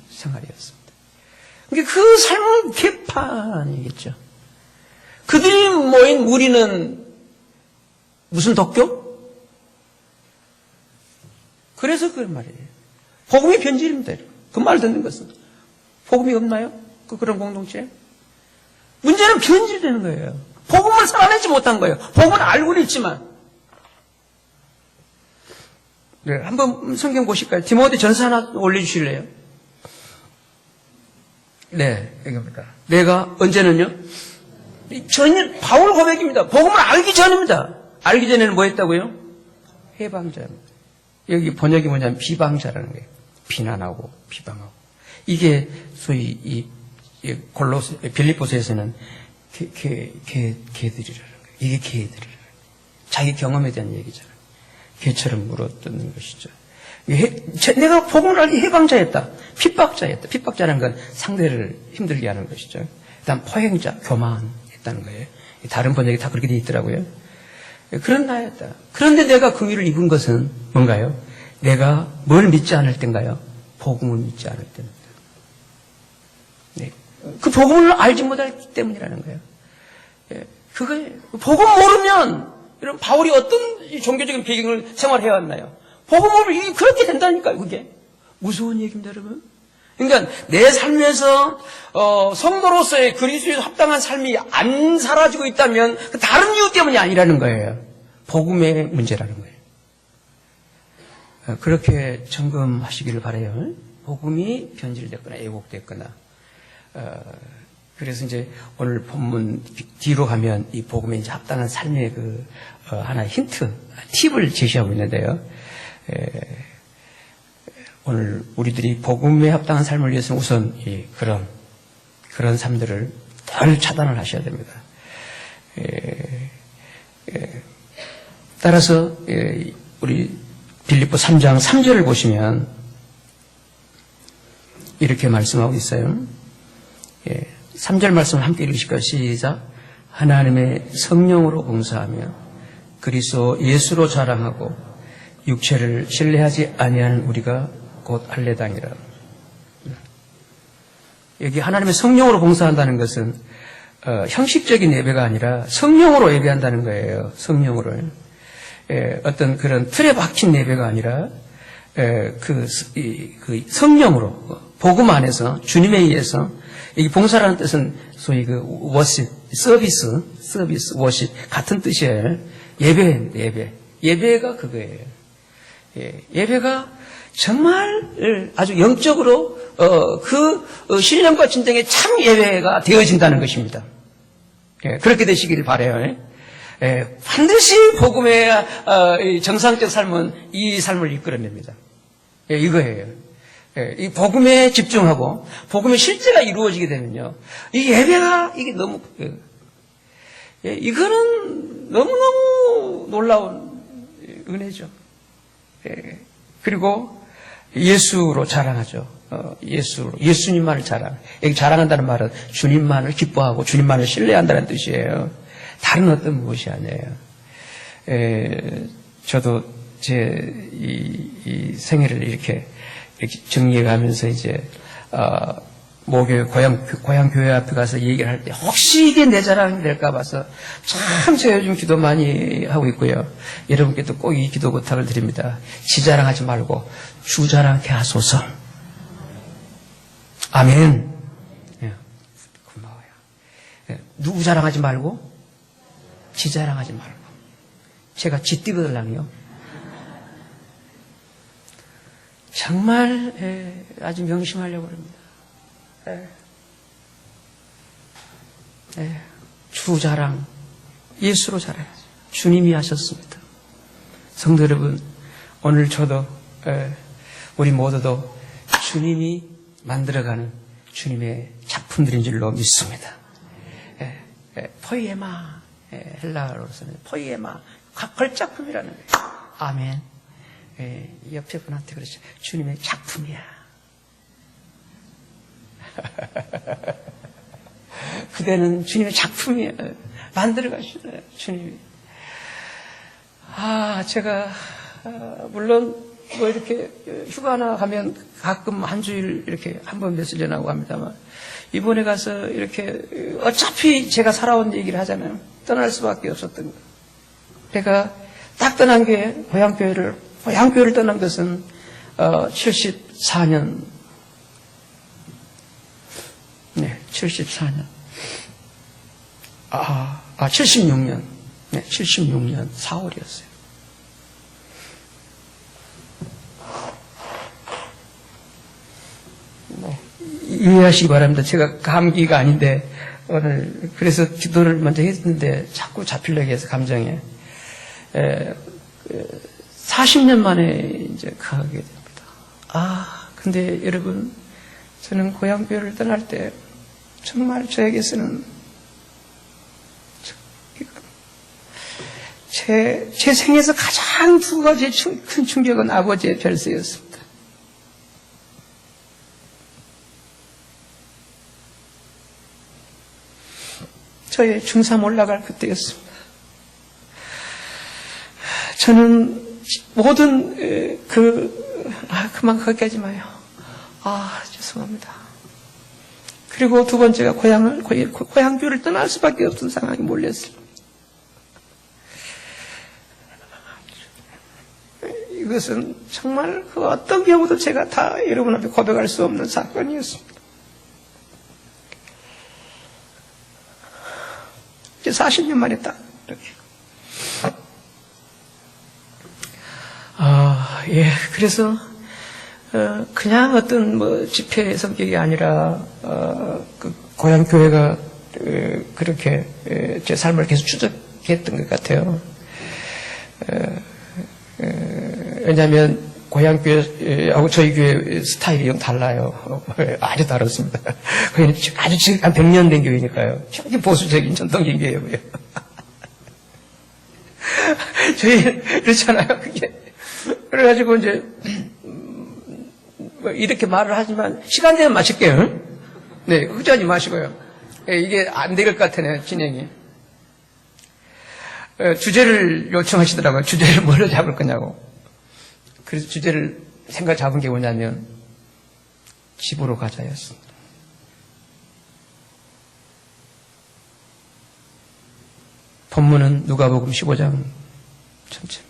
생활이었습니다. 그러니까 그 삶은 개판이겠죠. 그들이 모인 무리는 무슨 도교? 그래서 그런 말이에요. 복음이 변질입니다. 그 말 듣는 것은. 복음이 없나요? 그런 공동체? 문제는 변질되는 거예요. 복음을 살아내지 못한 거예요. 복음을 알고는 있지만. 네, 한번 성경 보실까요? 디모데 전서 하나 올려주실래요? 네, 여기입니다. 내가 언제는요? 전혀 바울 고백입니다. 복음을 알기 전입니다. 알기 전에는 뭐 했다고요? 해방자입니다. 여기 번역이 뭐냐면 비방자라는 거예요. 비난하고 비방하고. 이게 소위 이 빌립보서에서는 개들이라는 거예요. 이게 개들이라는 거예요. 자기 경험에 대한 얘기잖아요. 개처럼 물어뜯는 것이죠. 내가 복음을 알기 해방자였다. 핍박자였다. 핍박자라는 건 상대를 힘들게 하는 것이죠. 그다음 포행자, 교만했다는 거예요. 다른 번역이 다 그렇게 되어 있더라고요. 그런 나였다. 그런데 내가 그 위를 입은 것은 뭔가요? 내가 뭘 믿지 않을 땐가요? 복음을 믿지 않을 때입니다. 네. 그 복음을 알지 못하기 때문이라는 거예요. 그거예요. 복음 모르면, 이런 바울이 어떤 종교적인 배경을 생활해 왔나요? 복음을 그렇게 된다니까요, 그게. 무서운 얘기입니다, 여러분. 그러니까 내 삶에서 성도로서의 그리스도에 합당한 삶이 안 사라지고 있다면 그 다른 이유 때문이 아니라는 거예요. 복음의 문제라는 거예요. 그렇게 점검하시기를 바라요. 복음이 변질됐거나 왜곡됐거나. 그래서 이제 오늘 본문 뒤로 가면 이 복음에 이제 합당한 삶의 하나의 힌트, 팁을 제시하고 있는데요. 오늘 우리들이 복음에 합당한 삶을 위해서는 우선 그런 삶들을 덜 차단을 하셔야 됩니다. 따라서 우리 빌립보 3장 3절을 보시면 이렇게 말씀하고 있어요. 3절 말씀을 함께 읽으실까요? 시작. 하나님의 성령으로 봉사하며 그리스도 예수로 자랑하고 육체를 신뢰하지 아니하는 우리가 곧 할례당이라. 여기 하나님의 성령으로 봉사한다는 것은 형식적인 예배가 아니라 성령으로 예배한다는 거예요. 성령으로. 어떤 그런 틀에 박힌 예배가 아니라 그 성령으로 복음 안에서 주님에 의해서 이 봉사라는 뜻은 소위 워십, 서비스, 워십 같은 뜻이에요. 예배가 그거예요. 예배가 정말 아주 영적으로 신령과 진정의 참 예배가 되어진다는 것입니다. 그렇게 되시기를 바라요. 반드시 복음의 정상적 삶은 이 삶을 이끌어냅니다. 이거예요. 이 복음에 집중하고 복음의 실제가 이루어지게 되면요, 이 예배가 이게 너무 이거는 너무너무 놀라운 은혜죠. 그리고 예수로 자랑하죠. 예수님만을 자랑. 여기 자랑한다는 말은 주님만을 기뻐하고 주님만을 신뢰한다는 뜻이에요. 다른 어떤 무엇이 아니에요. 저도 제 이 생애를 이렇게 정리해가면서 이제 모교회 고향 교회 앞에 가서 얘기를 할 때 혹시 이게 내 자랑이 될까 봐서 참 제가 요즘 기도 많이 하고 있고요. 여러분께도 꼭 이 기도 부탁을 드립니다. 지 자랑하지 말고 주 자랑케 하소서. 아멘. 고마워요. 누구 자랑하지 말고 지 자랑하지 말고. 제가 지 띠거들랑요. 정말 아주 명심하려고 합니다. 주 자랑, 예수로 자랑해야죠. 주님이 하셨습니다. 성도 여러분, 오늘 저도 우리 모두도 주님이 만들어가는 주님의 작품들인 줄로 믿습니다. 포이에마, 헬라어로서는 포이에마, 걸작품이라는 거예요. 아멘. 옆에 분한테 그러죠. 주님의 작품이야. 그대는 주님의 작품이야. 만들어 가시네, 주님이. 제가, 물론, 뭐 이렇게 휴가나 가면 가끔 한 주일 이렇게 한 번 며칠 전하고 합니다만, 이번에 가서 이렇게 어차피 제가 살아온 얘기를 하잖아요. 떠날 수밖에 없었던 거. 제가 딱 떠난 게 고향교회를 떠난 것은 74년. 네, 74년. 76년. 네, 76년 4월이었어요. 이해하시기 바랍니다. 제가 감기가 아닌데, 오늘, 그래서 기도를 먼저 했는데, 자꾸 잡히려고 해서 감정에. 40년 만에 이제 가게 됩니다. 근데 여러분, 저는 고향교회를 떠날 때, 정말 저에게서는, 제 생에서 가장 두 가지 큰 충격은 아버지의 별세였습니다. 저의 중3 올라갈 그때였습니다. 저는 모든 그만 거기까지 마요. 죄송합니다. 그리고 두 번째가 고향교회를 떠날 수밖에 없던 상황이 몰렸어요. 이것은 정말 그 어떤 경우도 제가 다 여러분 앞에 고백할 수 없는 사건이었습니다. 이제 40년 만에 딱 이렇게. 그래서 그냥 어떤 뭐 집회 성격이 아니라 그 고향 교회가 그렇게 제 삶을 계속 추적했던 것 같아요. 왜냐하면 고향 교회하고 저희 교회 스타일이 좀 달라요. 아주 다릅니다. 거기는 아주 지금 한 100년 된 교회니까요. 굉장히 보수적인 전통적인 교회고요. 저희 그렇잖아요. 그게 그래가지고 이제 이렇게 말을 하지만 시간 되면 마실게요. 네, 걱정하지 마시고요. 이게 안 될 것 같아요, 진행이. 주제를 요청하시더라고요. 주제를 뭘로 잡을 거냐고. 그래서 주제를 생각 잡은 게 뭐냐면 집으로 가자였습니다. 본문은 누가복음 15장 전체입니다.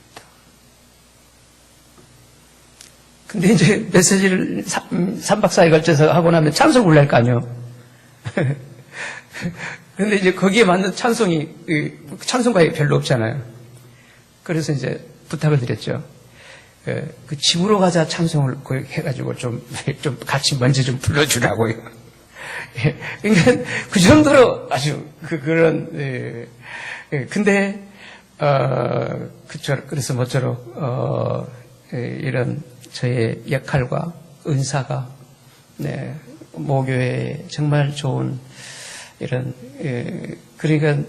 근데 이제 메시지를 3박 4일 걸쳐서 하고 나면 찬송을 올릴 거 아니에요. 근데 이제 거기에 맞는 찬송가에 별로 없잖아요. 그래서 이제 부탁을 드렸죠. 그 집으로 가자 찬송을 해가지고 좀 같이 먼저 좀 불러주라고요. 그러니까 그 정도로 아주 그런, 근데, 그래서 모쪼록, 이런 저의 역할과 은사가, 네, 모교회에 정말 좋은 이런, 그러니까,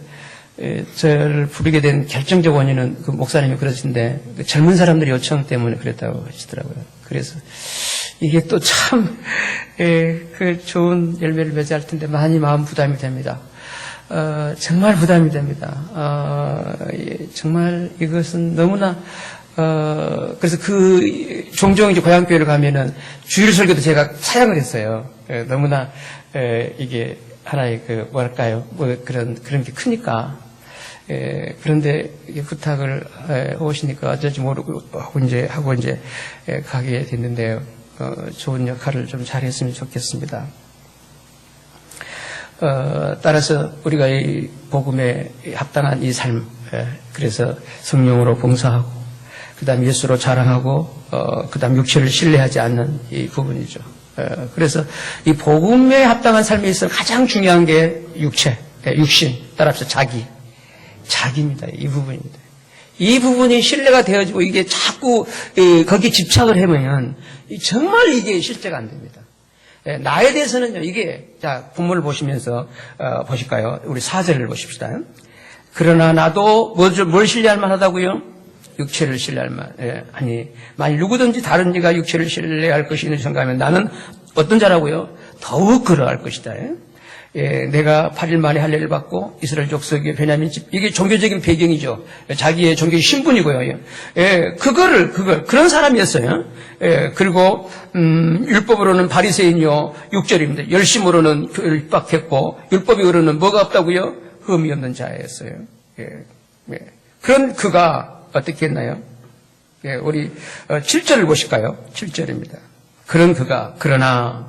저를 부르게 된 결정적 원인은 그 목사님이 그러신데, 그 젊은 사람들의 요청 때문에 그랬다고 하시더라고요. 그래서 이게 또 참, 그 좋은 열매를 맺어야 할 텐데 많이 마음 부담이 됩니다. 정말 부담이 됩니다. 정말 이것은 너무나, 그래서 종종 이제 고향교회를 가면은 주일 설교도 제가 사양을 했어요. 너무나, 이게 하나의 뭐랄까요. 그런 게 크니까. 그런데 이게 부탁을 오시니까 어쩔지 모르고 하고 이제 가게 됐는데요. 좋은 역할을 좀 잘했으면 좋겠습니다. 따라서 우리가 이 복음에 합당한 이 삶, 그래서 성령으로 봉사하고, 그 다음 예수로 자랑하고, 그 다음 육체를 신뢰하지 않는 이 부분이죠. 그래서 이 복음에 합당한 삶에 있어서 가장 중요한 게 육신, 따라서 자기입니다. 이 부분입니다. 이 부분이 신뢰가 되어지고 이게 자꾸 거기에 집착을 하면 정말 이게 실제가 안 됩니다. 나에 대해서는요, 이게, 자, 본문을 보시면서, 보실까요? 우리 4절을 보십시다. 그러나 나도 뭘 신뢰할 만하다고요? 육체를 신뢰할 만. 아니, 만일 누구든지 다른 이가 육체를 신뢰할 것이 있는 생각하면 나는 어떤 자라고요? 더욱 그러할 것이다. 내가 8일 만에 할례를 받고 이스라엘 족속의 베냐민 집, 이게 종교적인 배경이죠. 자기의 종교의 신분이고요. 그런 사람이었어요. 그리고 율법으로는 바리새인이요 6절입니다. 열심으로는 교회를 핍박했고 율법으로는 뭐가 없다고요? 흠이 없는 자였어요. 그런 그가 어떻게 했나요? 우리 7절을 보실까요? 7절입니다. 그런 그가 그러나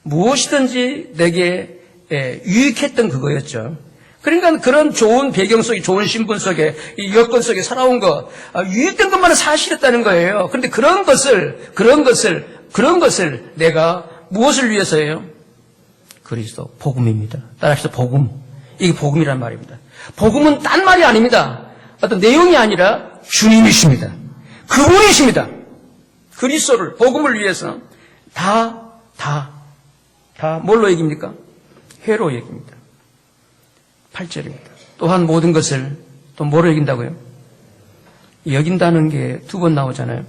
무엇이든지 내게 유익했던 그거였죠. 그러니까 그런 좋은 배경 속에, 좋은 신분 속에, 이 여건 속에 살아온 거, 유익된 것만은 사실이었다는 거예요. 그런데 그런 것을 내가 무엇을 위해서예요? 그리스도, 복음입니다. 따라합시다, 복음. 이게 복음이란 말입니다. 복음은 딴 말이 아닙니다. 어떤 내용이 아니라 주님이십니다. 그분이십니다. 그리스도를, 복음을 위해서 다 뭘로 얘기입니까? 회로 얘기입니다. 8절입니다. 또한 모든 것을 또 뭐로 여긴다고요? 여긴다는 게 2번 나오잖아요.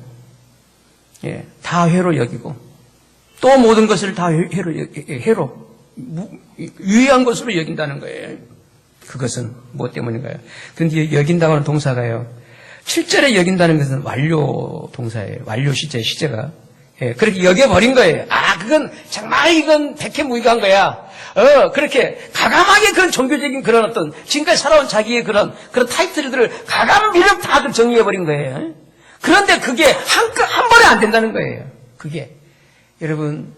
다 회로 여기고 또 모든 것을 다 회로 유의한 것으로 여긴다는 거예요. 그것은 무엇 때문인가요? 그런데 여긴다고 하는 동사가요. 7절에 여긴다는 것은 완료 동사예요. 완료 시제가. 그렇게 여겨버린 거예요. 이건 백해무익한 거야. 그렇게 가감하게 그런 종교적인 그런 어떤 지금까지 살아온 자기의 그런 타이틀들을 가감비력 다 정리해버린 거예요. 그런데 그게 한 번에 안 된다는 거예요. 그게. 여러분,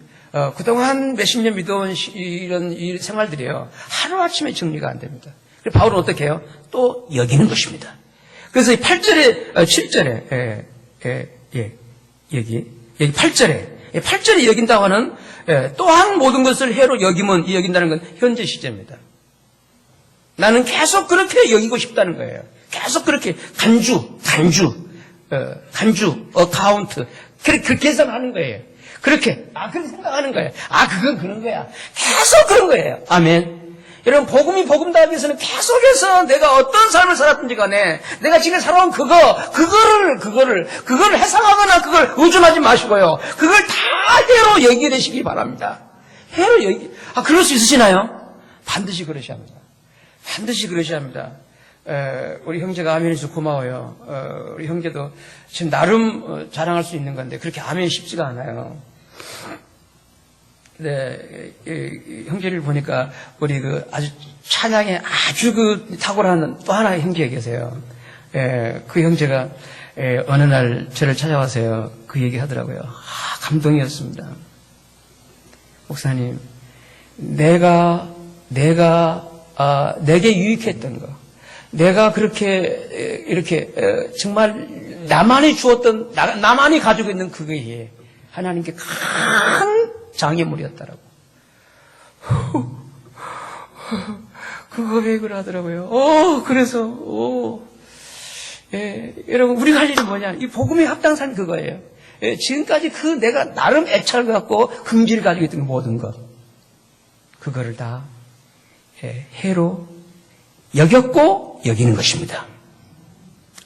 그동안 몇십 년 믿어온 이런 이 생활들이요. 하루아침에 정리가 안 됩니다. 그래서 바울은 어떻게 해요? 또 여기는 것입니다. 그래서 이 8절에, 7절에, 여기 8절에 여긴다고 하는, 또한 모든 것을 해로 여긴다는 건 현재 시제입니다. 나는 계속 그렇게 여기고 싶다는 거예요. 계속 그렇게 간주, 어카운트. 그렇게 계산하는 거예요. 그렇게 생각하는 거예요. 그건 그런 거야. 계속 그런 거예요. 아멘. 여러분, 복음이 복음다하기 위해서는 계속해서 내가 어떤 삶을 살았든지 간에 내가 지금 살아온 그거를 해상하거나 그걸 의존하지 마시고요. 그걸 다 해로 여기게 되시기 바랍니다. 해로 여기, 그럴 수 있으시나요? 반드시 그러셔야 합니다. 반드시 그러셔야 합니다. 우리 형제가 아멘해서 고마워요. 우리 형제도 지금 나름 자랑할 수 있는 건데 그렇게 아멘이 쉽지가 않아요. 네, 형제를 보니까 우리 아주 찬양에 아주 탁월한 또 하나의 형제가 계세요. 그 형제가 어느 날 저를 찾아와서요. 그 얘기 하더라고요. 감동이었습니다. 목사님, 내게 유익했던 거, 내가 그렇게 이렇게 정말 나만이 주었던, 나만이 가지고 있는 그게 하나님께 큰 장애물이었다라고. 그 고백을 하더라고요. 그래서 여러분, 우리가 할 일은 뭐냐? 이 복음에 합당한 삶 그거예요. 지금까지 내가 나름 애착을 갖고 긍지를 가지고 있던 모든 것, 그거를 다 해로 여겼고 여기는 것입니다.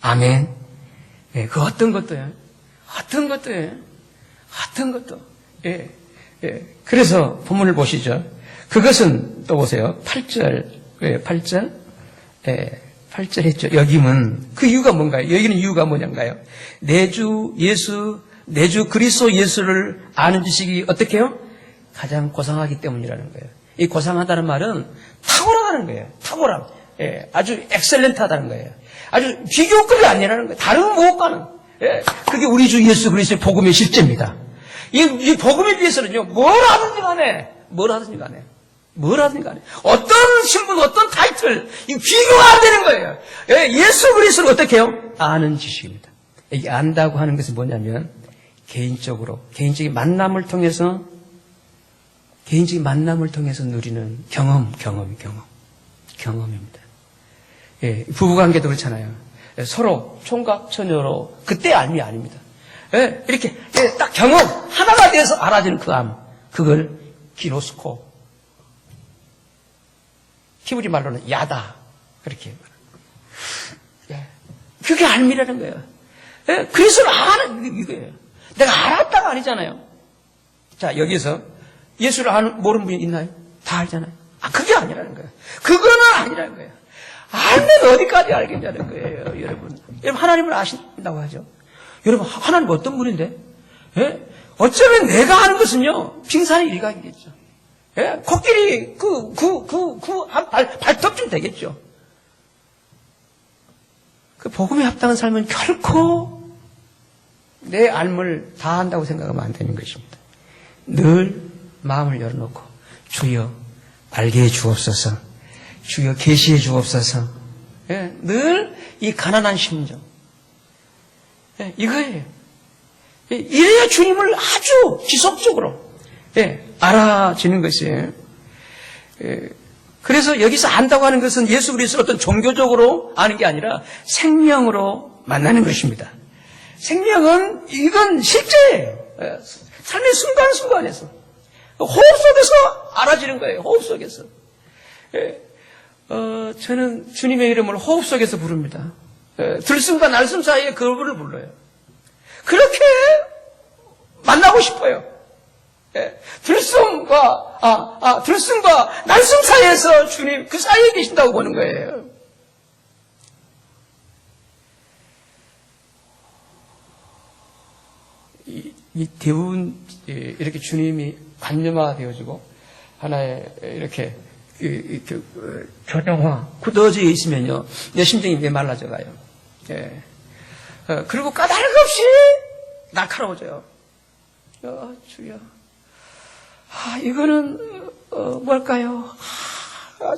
아멘. 그 어떤 것도요. 그래서 본문을 보시죠. 그것은 또 보세요. 8절 했죠. 여김은 그 이유가 뭔가요? 여기는 이유가 뭐냐인가요? 내 주 그리스도 예수를 아는 지식이 어떻게 해요? 가장 고상하기 때문이라는 거예요. 이 고상하다는 말은 탁월하다는 거예요. 탁월함. 아주 엑셀런트하다는 거예요. 아주 비교급이 아니라는 거예요. 다른 무엇과는. 그게 우리 주 예수 그리스도의 복음의 실제입니다. 이 복음에 비해서는요, 뭘 하든지 간에, 어떤 신분, 어떤 타이틀, 이 비교가 안 되는 거예요. 예수 그리스도를 어떻게 해요? 아는 지식입니다. 이 안다고 하는 것은 뭐냐면, 개인적인 만남을 통해서 누리는 경험입니다. 부부관계도 그렇잖아요. 서로 총각, 처녀로, 그때 알미 아닙니다. 이렇게 딱 경험 하나가 돼서 알아지는 그 암, 그걸 기노스코, 히브리 말로는 야다, 그렇게. 예. 그게 알미라는 거예요. 예. 그리스도를 아는 이거예요. 내가 알았다가 아니잖아요. 자, 여기서 예수를 모르는 분이 있나요? 다 알잖아요. 그게 아니라는 거예요. 그거는 아니라는 거예요. 알면 어디까지 알겠냐는 거예요, 여러분. 여러분, 하나님을 아신다고 하죠. 여러분, 하나님 어떤 분인데? 예? 어쩌면 내가 아는 것은요, 빙산의 일각이겠죠. 예? 코끼리, 발톱쯤 되겠죠. 그 복음에 합당한 삶은 결코 내 알물 다 한다고 생각하면 안 되는 것입니다. 늘 마음을 열어놓고, 주여, 알게 해 주옵소서. 주여, 계시해 주옵소서. 예? 늘 이 가난한 심정. 예? 이거예요. 예? 이래야 주님을 아주 지속적으로 알아지는 것이에요. 그래서 여기서 안다고 하는 것은 예수 그리스도를 어떤 종교적으로 아는 게 아니라 생명으로 만나는 것입니다. 생명은 이건 실제예요. 삶의 순간순간에서 호흡 속에서 알아지는 거예요. 호흡 속에서. 저는 주님의 이름을 호흡 속에서 부릅니다. 들숨과 날숨 사이에 그분을 불러요. 그렇게 만나고 싶어요. 들숨과 날숨 사이에서 주님 그 사이에 계신다고 보는 거예요. 이 대부분 이렇게 주님이 관념화 되어지고 하나의 이렇게 변형화 굳어져 있으면요 내 심정이 메말라져 가요. 그리고 까닭 없이 날카로워져요. 주여, 이거는 뭘까요?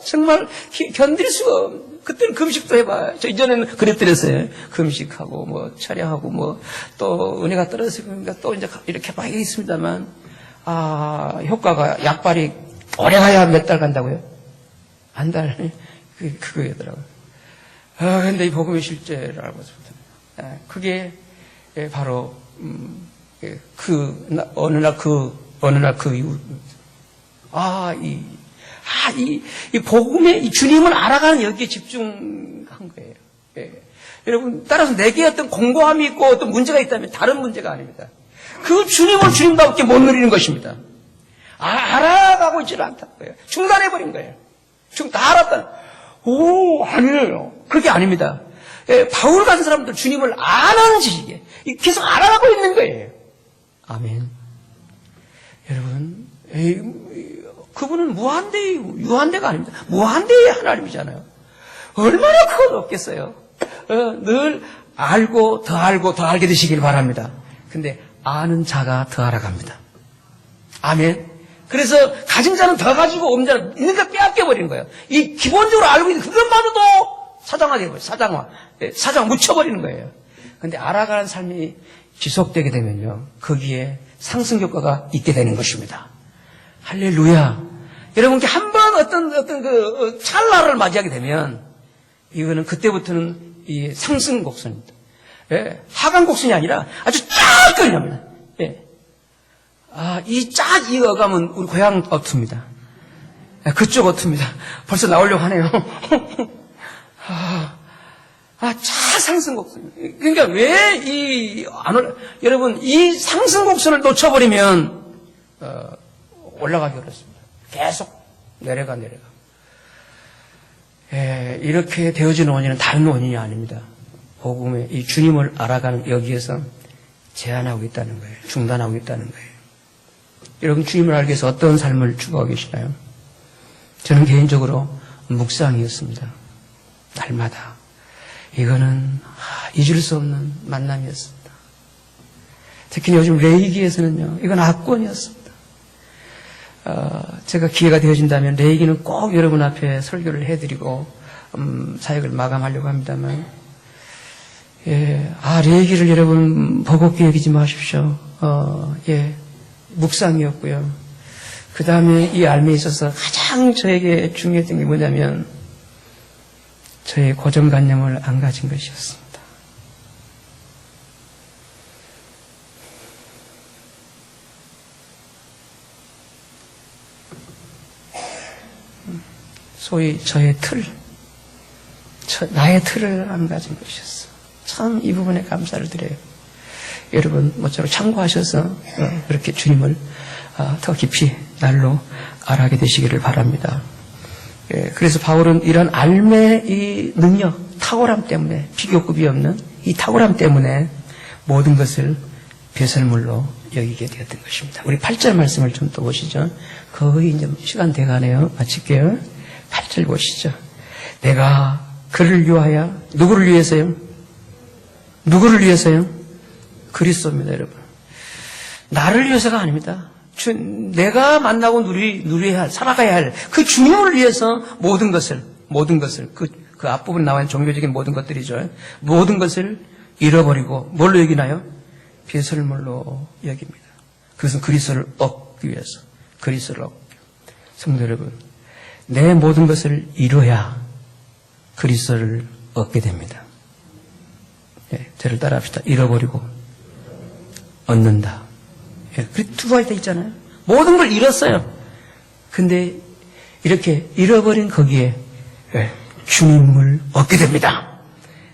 정말 견딜 수가 없는. 그때는 금식도 해봐요. 저 이전에는 그랬더랬어요. 금식하고 뭐 차려하고 뭐 또 은혜가 떨어지니까 또 이제 이렇게 막 있습니다만 효과가 약발이 오래 가야 몇 달 간다고요? 한 달 그거더라고요. 근데 이 복음의 실제라고 해서 그게 바로 어느 날 그 이후 이 복음의 이 주님을 알아가는 여기에 집중한 거예요. 여러분, 따라서 내게 어떤 공고함이 있고 어떤 문제가 있다면 다른 문제가 아닙니다. 그 주님을 주님답게 못 누리는 것입니다. 알아가고 있지는 않다는 거예요. 중단해버린 거예요. 다 알았다. 아니에요. 그게 아닙니다. 바울 같은 사람들 주님을 아는 지식에 계속 알아가고 있는 거예요. 아멘. 여러분, 그분은 무한대의 유한대가 아닙니다. 무한대의 하나님이잖아요. 얼마나 그거 높겠어요. 늘 알고 더 알게 되시길 바랍니다. 근데 아는 자가 더 알아갑니다. 아멘. 그래서 가진 자는 더 가지고 없는 자는 있는데 빼앗겨버리는 거예요. 이 기본적으로 알고 있는 그것만으로도 사장화되는 거예요. 사장화 묻혀버리는 거예요. 근데 알아가는 삶이 지속되게 되면요, 거기에 상승 효과가 있게 되는 것입니다. 할렐루야. 여러분께 한번 어떤 그 찰나를 맞이하게 되면 이거는 그때부터는 이 상승 곡선입니다. 하강 곡선이 아니라 아주 쫙 끌립니다. 이 어감은 우리 고향 어투입니다. 그쪽 어투입니다. 벌써 나오려고 하네요. 상승 곡선. 그러니까 여러분, 이 상승 곡선을 놓쳐버리면, 올라가기 어렵습니다. 계속 내려가. 이렇게 되어지는 원인은 다른 원인이 아닙니다. 복음의 이 주님을 알아가는 여기에서 제한하고 있다는 거예요. 중단하고 있다는 거예요. 여러분, 주님을 알기 위해서 어떤 삶을 추구하고 계시나요? 저는 개인적으로 묵상이었습니다. 날마다. 이거는 잊을 수 없는 만남이었습니다. 특히 요즘 레이기에서는요, 이건 압권이었습니다. 제가 기회가 되어진다면 레이기는 꼭 여러분 앞에 설교를 해드리고 사역을 마감하려고 합니다만, 레이기를 여러분 버겁게 여기지 마십시오. 묵상이었고요. 그 다음에 이 삶에 있어서 가장 저에게 중요했던 게 뭐냐면 저의 고정관념을 안 가진 것이었습니다. 소위 저의 틀, 나의 틀을 안 가진 것이었어. 참 이 부분에 감사를 드려요. 여러분 모쪼록 참고하셔서 그렇게 주님을 더 깊이 날로 알아가게 되시기를 바랍니다. 그래서 바울은 이런 알매의 이 능력, 탁월함 때문에, 비교급이 없는 이 탁월함 때문에 모든 것을 배설물로 여기게 되었던 것입니다. 우리 8절 말씀을 좀 또 보시죠. 거의 이제 시간 돼가네요. 마칠게요. 8절 보시죠. 내가 그를 위하여, 누구를 위해서요? 누구를 위해서요? 그리스도입니다, 여러분. 나를 위해서가 아닙니다. 내가 만나고 누려야 할, 살아가야 할 그 주님을 위해서 모든 것을, 그 앞부분 나와 있는 종교적인 모든 것들이죠. 모든 것을 잃어버리고, 뭘로 여기나요? 배설물로 여깁니다. 그것은 그리스도를 얻기 위해서, 그리스도를 얻기 위해서. 성도 여러분, 내 모든 것을 잃어야 그리스도를 얻게 됩니다. 네, 저를 따라합시다. 잃어버리고 얻는다. 예, 두 가지 다 있잖아요. 모든 걸 잃었어요. 근데 이렇게 잃어버린 거기에 주님을 얻게 됩니다.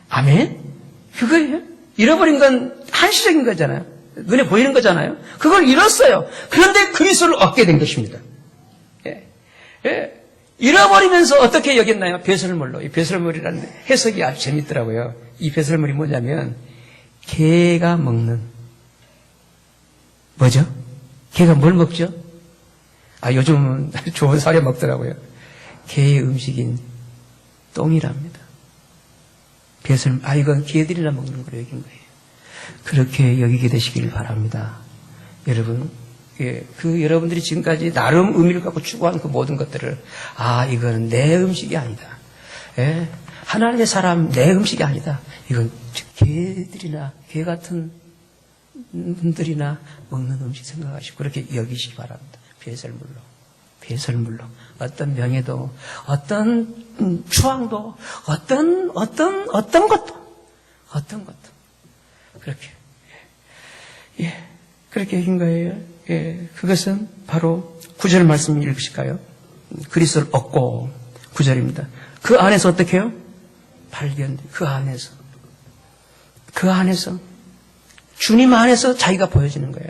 아멘? 그거예요. 잃어버린 건 한시적인 거잖아요. 눈에 보이는 거잖아요. 그걸 잃었어요. 그런데 그리스도를 얻게 된 것입니다. 잃어버리면서 어떻게 여겼나요? 배설물로. 이 배설물이라는 해석이 아주 재밌더라고요. 이 배설물이 뭐냐면 개가 먹는, 뭐죠? 개가 뭘 먹죠? 요즘은 좋은 사료 먹더라고요. 개의 음식인 똥이랍니다. 이건 개들이나 먹는 거로 여긴 거예요. 그렇게 여기게 되시길 바랍니다. 여러분, 여러분들이 지금까지 나름 의미를 갖고 추구한 그 모든 것들을, 이거는 내 음식이 아니다. 하나님의 사람 내 음식이 아니다. 이건 개들이나 개 같은 분들이나 먹는 음식 생각하시고 그렇게 여기시기 바랍니다. 배설물로. 어떤 명예도, 어떤 추앙도, 어떤 것도. 그렇게. 그렇게 여긴 거예요. 그것은 바로 9절 말씀 읽으실까요? 그리스도를 얻고 9절입니다. 그 안에서 어떻게 해요? 그 안에서 주님 안에서 자기가 보여지는 거예요.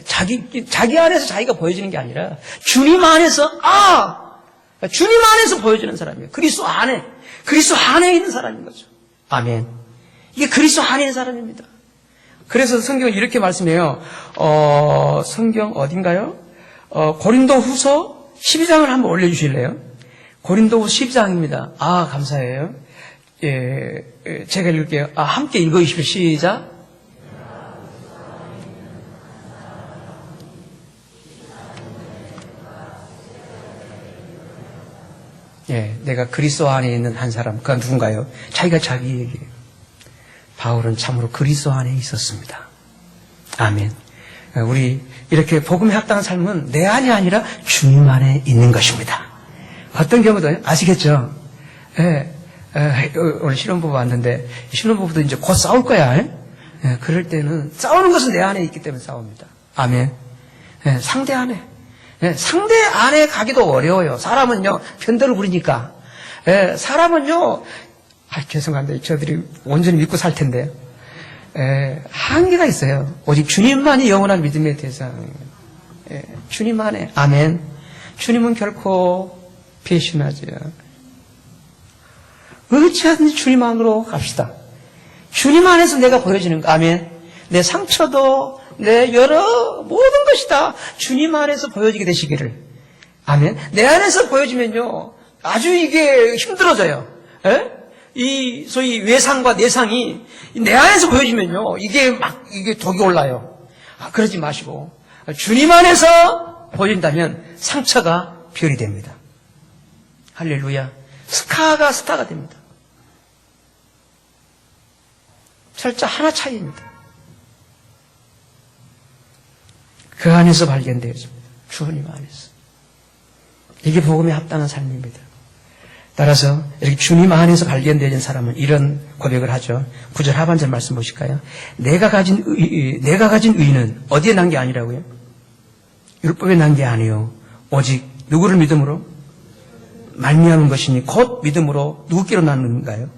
자기 안에서 자기가 보여지는 게 아니라 주님 안에서 보여지는 사람이에요. 그리스도 안에 있는 사람인 거죠. 아멘. 이게 그리스도 안에 있는 사람입니다. 그래서 성경은 이렇게 말씀해요. 성경 어딘가요? 고린도후서 12장을 한번 올려주실래요? 고린도후서 12장입니다. 감사해요. 제가 읽을게요. 함께 읽어주십시오. 시작. 내가 그리스도 안에 있는 한 사람, 그건 누군가요? 자기가 자기 얘기예요. 바울은 참으로 그리스도 안에 있었습니다. 아멘. 우리 이렇게 복음에 합당한 삶은 내 안이 아니라 주님 안에 있는 것입니다. 어떤 경우도 아시겠죠? 오늘 신혼부부 왔는데 신혼부부도 이제 곧 싸울 거야. 그럴 때는 싸우는 것은 내 안에 있기 때문에 싸웁니다. 아멘. 상대 안에 가기도 어려워요. 사람은요 편들을 부리니까. 사람은요 죄송한데 저들이 온전히 믿고 살 텐데 한계가 있어요. 오직 주님만이 영원한 믿음의 대상이에요. 주님 안에. 아멘. 주님은 결코 배신하지 않아요. 어찌하든지 주님 안으로 갑시다. 주님 안에서 내가 보여지는 거. 아멘. 내 상처도 내 여러 모든 것이 다 주님 안에서 보여지게 되시기를. 아멘. 내 안에서 보여지면요 아주 이게 힘들어져요. 이 소위 외상과 내상이 내 안에서 보여지면요 이게 독이 올라요. 그러지 마시고 주님 안에서 보여진다면 상처가 별이 됩니다. 할렐루야. 스타가 됩니다. 철자 하나 차이입니다. 그 안에서 발견되어집니다. 주님 안에서. 이게 복음에 합당한 삶입니다. 따라서 이렇게 주님 안에서 발견되어진 사람은 이런 고백을 하죠. 9절 하반절 말씀 보실까요? 내가 가진 의는 어디에 난 게 아니라고요? 율법에 난 게 아니요. 오직 누구를 믿음으로? 말미암은 것이니 곧 믿음으로 누구께로 난 의인가요?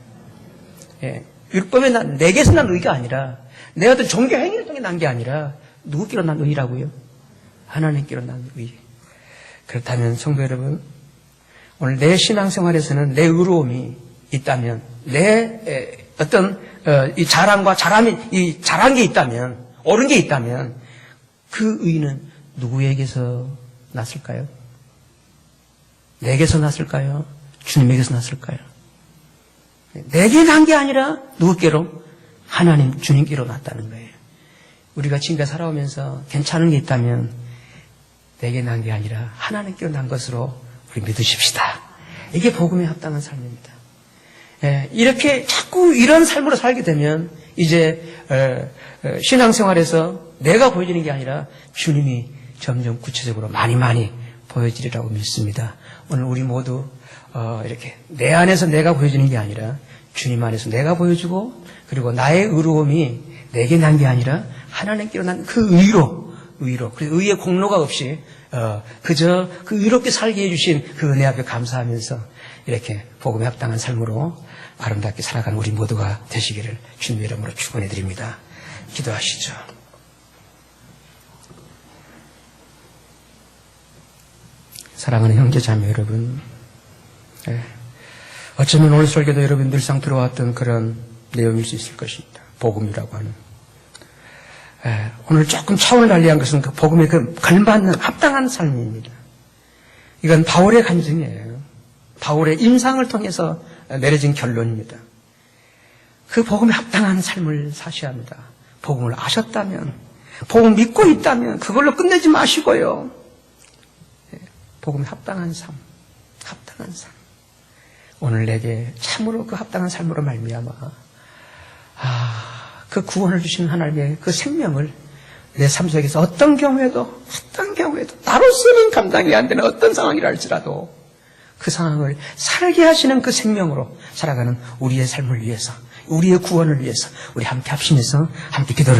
예. 율법에 내게서 난 의가 아니라 내 어떤 종교 행위를 통해 난 게 아니라 누구께로 난 의라고요? 하나님께로 난 의. 그렇다면 성도 여러분, 오늘 내 신앙생활에서는 내 의로움이 있다면, 내 어떤 이 자랑과 이 잘한 게 있다면, 옳은 게 있다면 그 의는 누구에게서 났을까요? 내게서 났을까요? 주님에게서 났을까요? 내게 난 게 아니라 누구께로? 하나님 주님께로 났다는 거예요. 우리가 지금까지 살아오면서 괜찮은 게 있다면 내게 난 게 아니라 하나님께로 난 것으로 우리 믿으십시다. 이게 복음에 합당한 삶입니다. 이렇게 자꾸 이런 삶으로 살게 되면 이제 신앙생활에서 내가 보여지는 게 아니라 주님이 점점 구체적으로 많이 보여지리라고 믿습니다. 오늘 우리 모두 이렇게 내 안에서 내가 보여지는 게 아니라 주님 안에서 내가 보여주고, 그리고 나의 의로움이 내게 난 게 아니라 하나님께로 난 그 의로, 그래서 의의 공로가 없이 그저 그 의롭게 살게 해주신 그 은혜 앞에 감사하면서 이렇게 복음에 합당한 삶으로 아름답게 살아가는 우리 모두가 되시기를 주님의 이름으로 축원해 드립니다. 기도하시죠. 사랑하는 형제자매 여러분, 어쩌면 오늘 설교도 여러분 늘상 들어왔던 그런 내용일 수 있을 것입니다. 복음이라고 하는. 오늘 조금 차원을 달리한 것은 그 복음에 그 걸맞는 합당한 삶입니다. 이건 바울의 간증이에요. 바울의 임상을 통해서 내려진 결론입니다. 그 복음에 합당한 삶을 사셔야 합니다. 복음을 아셨다면, 복음 믿고 있다면 그걸로 끝내지 마시고요. 복음에 합당한 삶, 합당한 삶. 오늘 내게 참으로 그 합당한 삶으로 말미암아 그 구원을 주시는 하나님의 그 생명을 내 삶 속에서 어떤 경우에도 나로서는 감당이 안 되는 어떤 상황이라 할지라도 그 상황을 살게 하시는 그 생명으로 살아가는 우리의 삶을 위해서, 우리의 구원을 위해서 우리 함께 합심해서 함께 기도를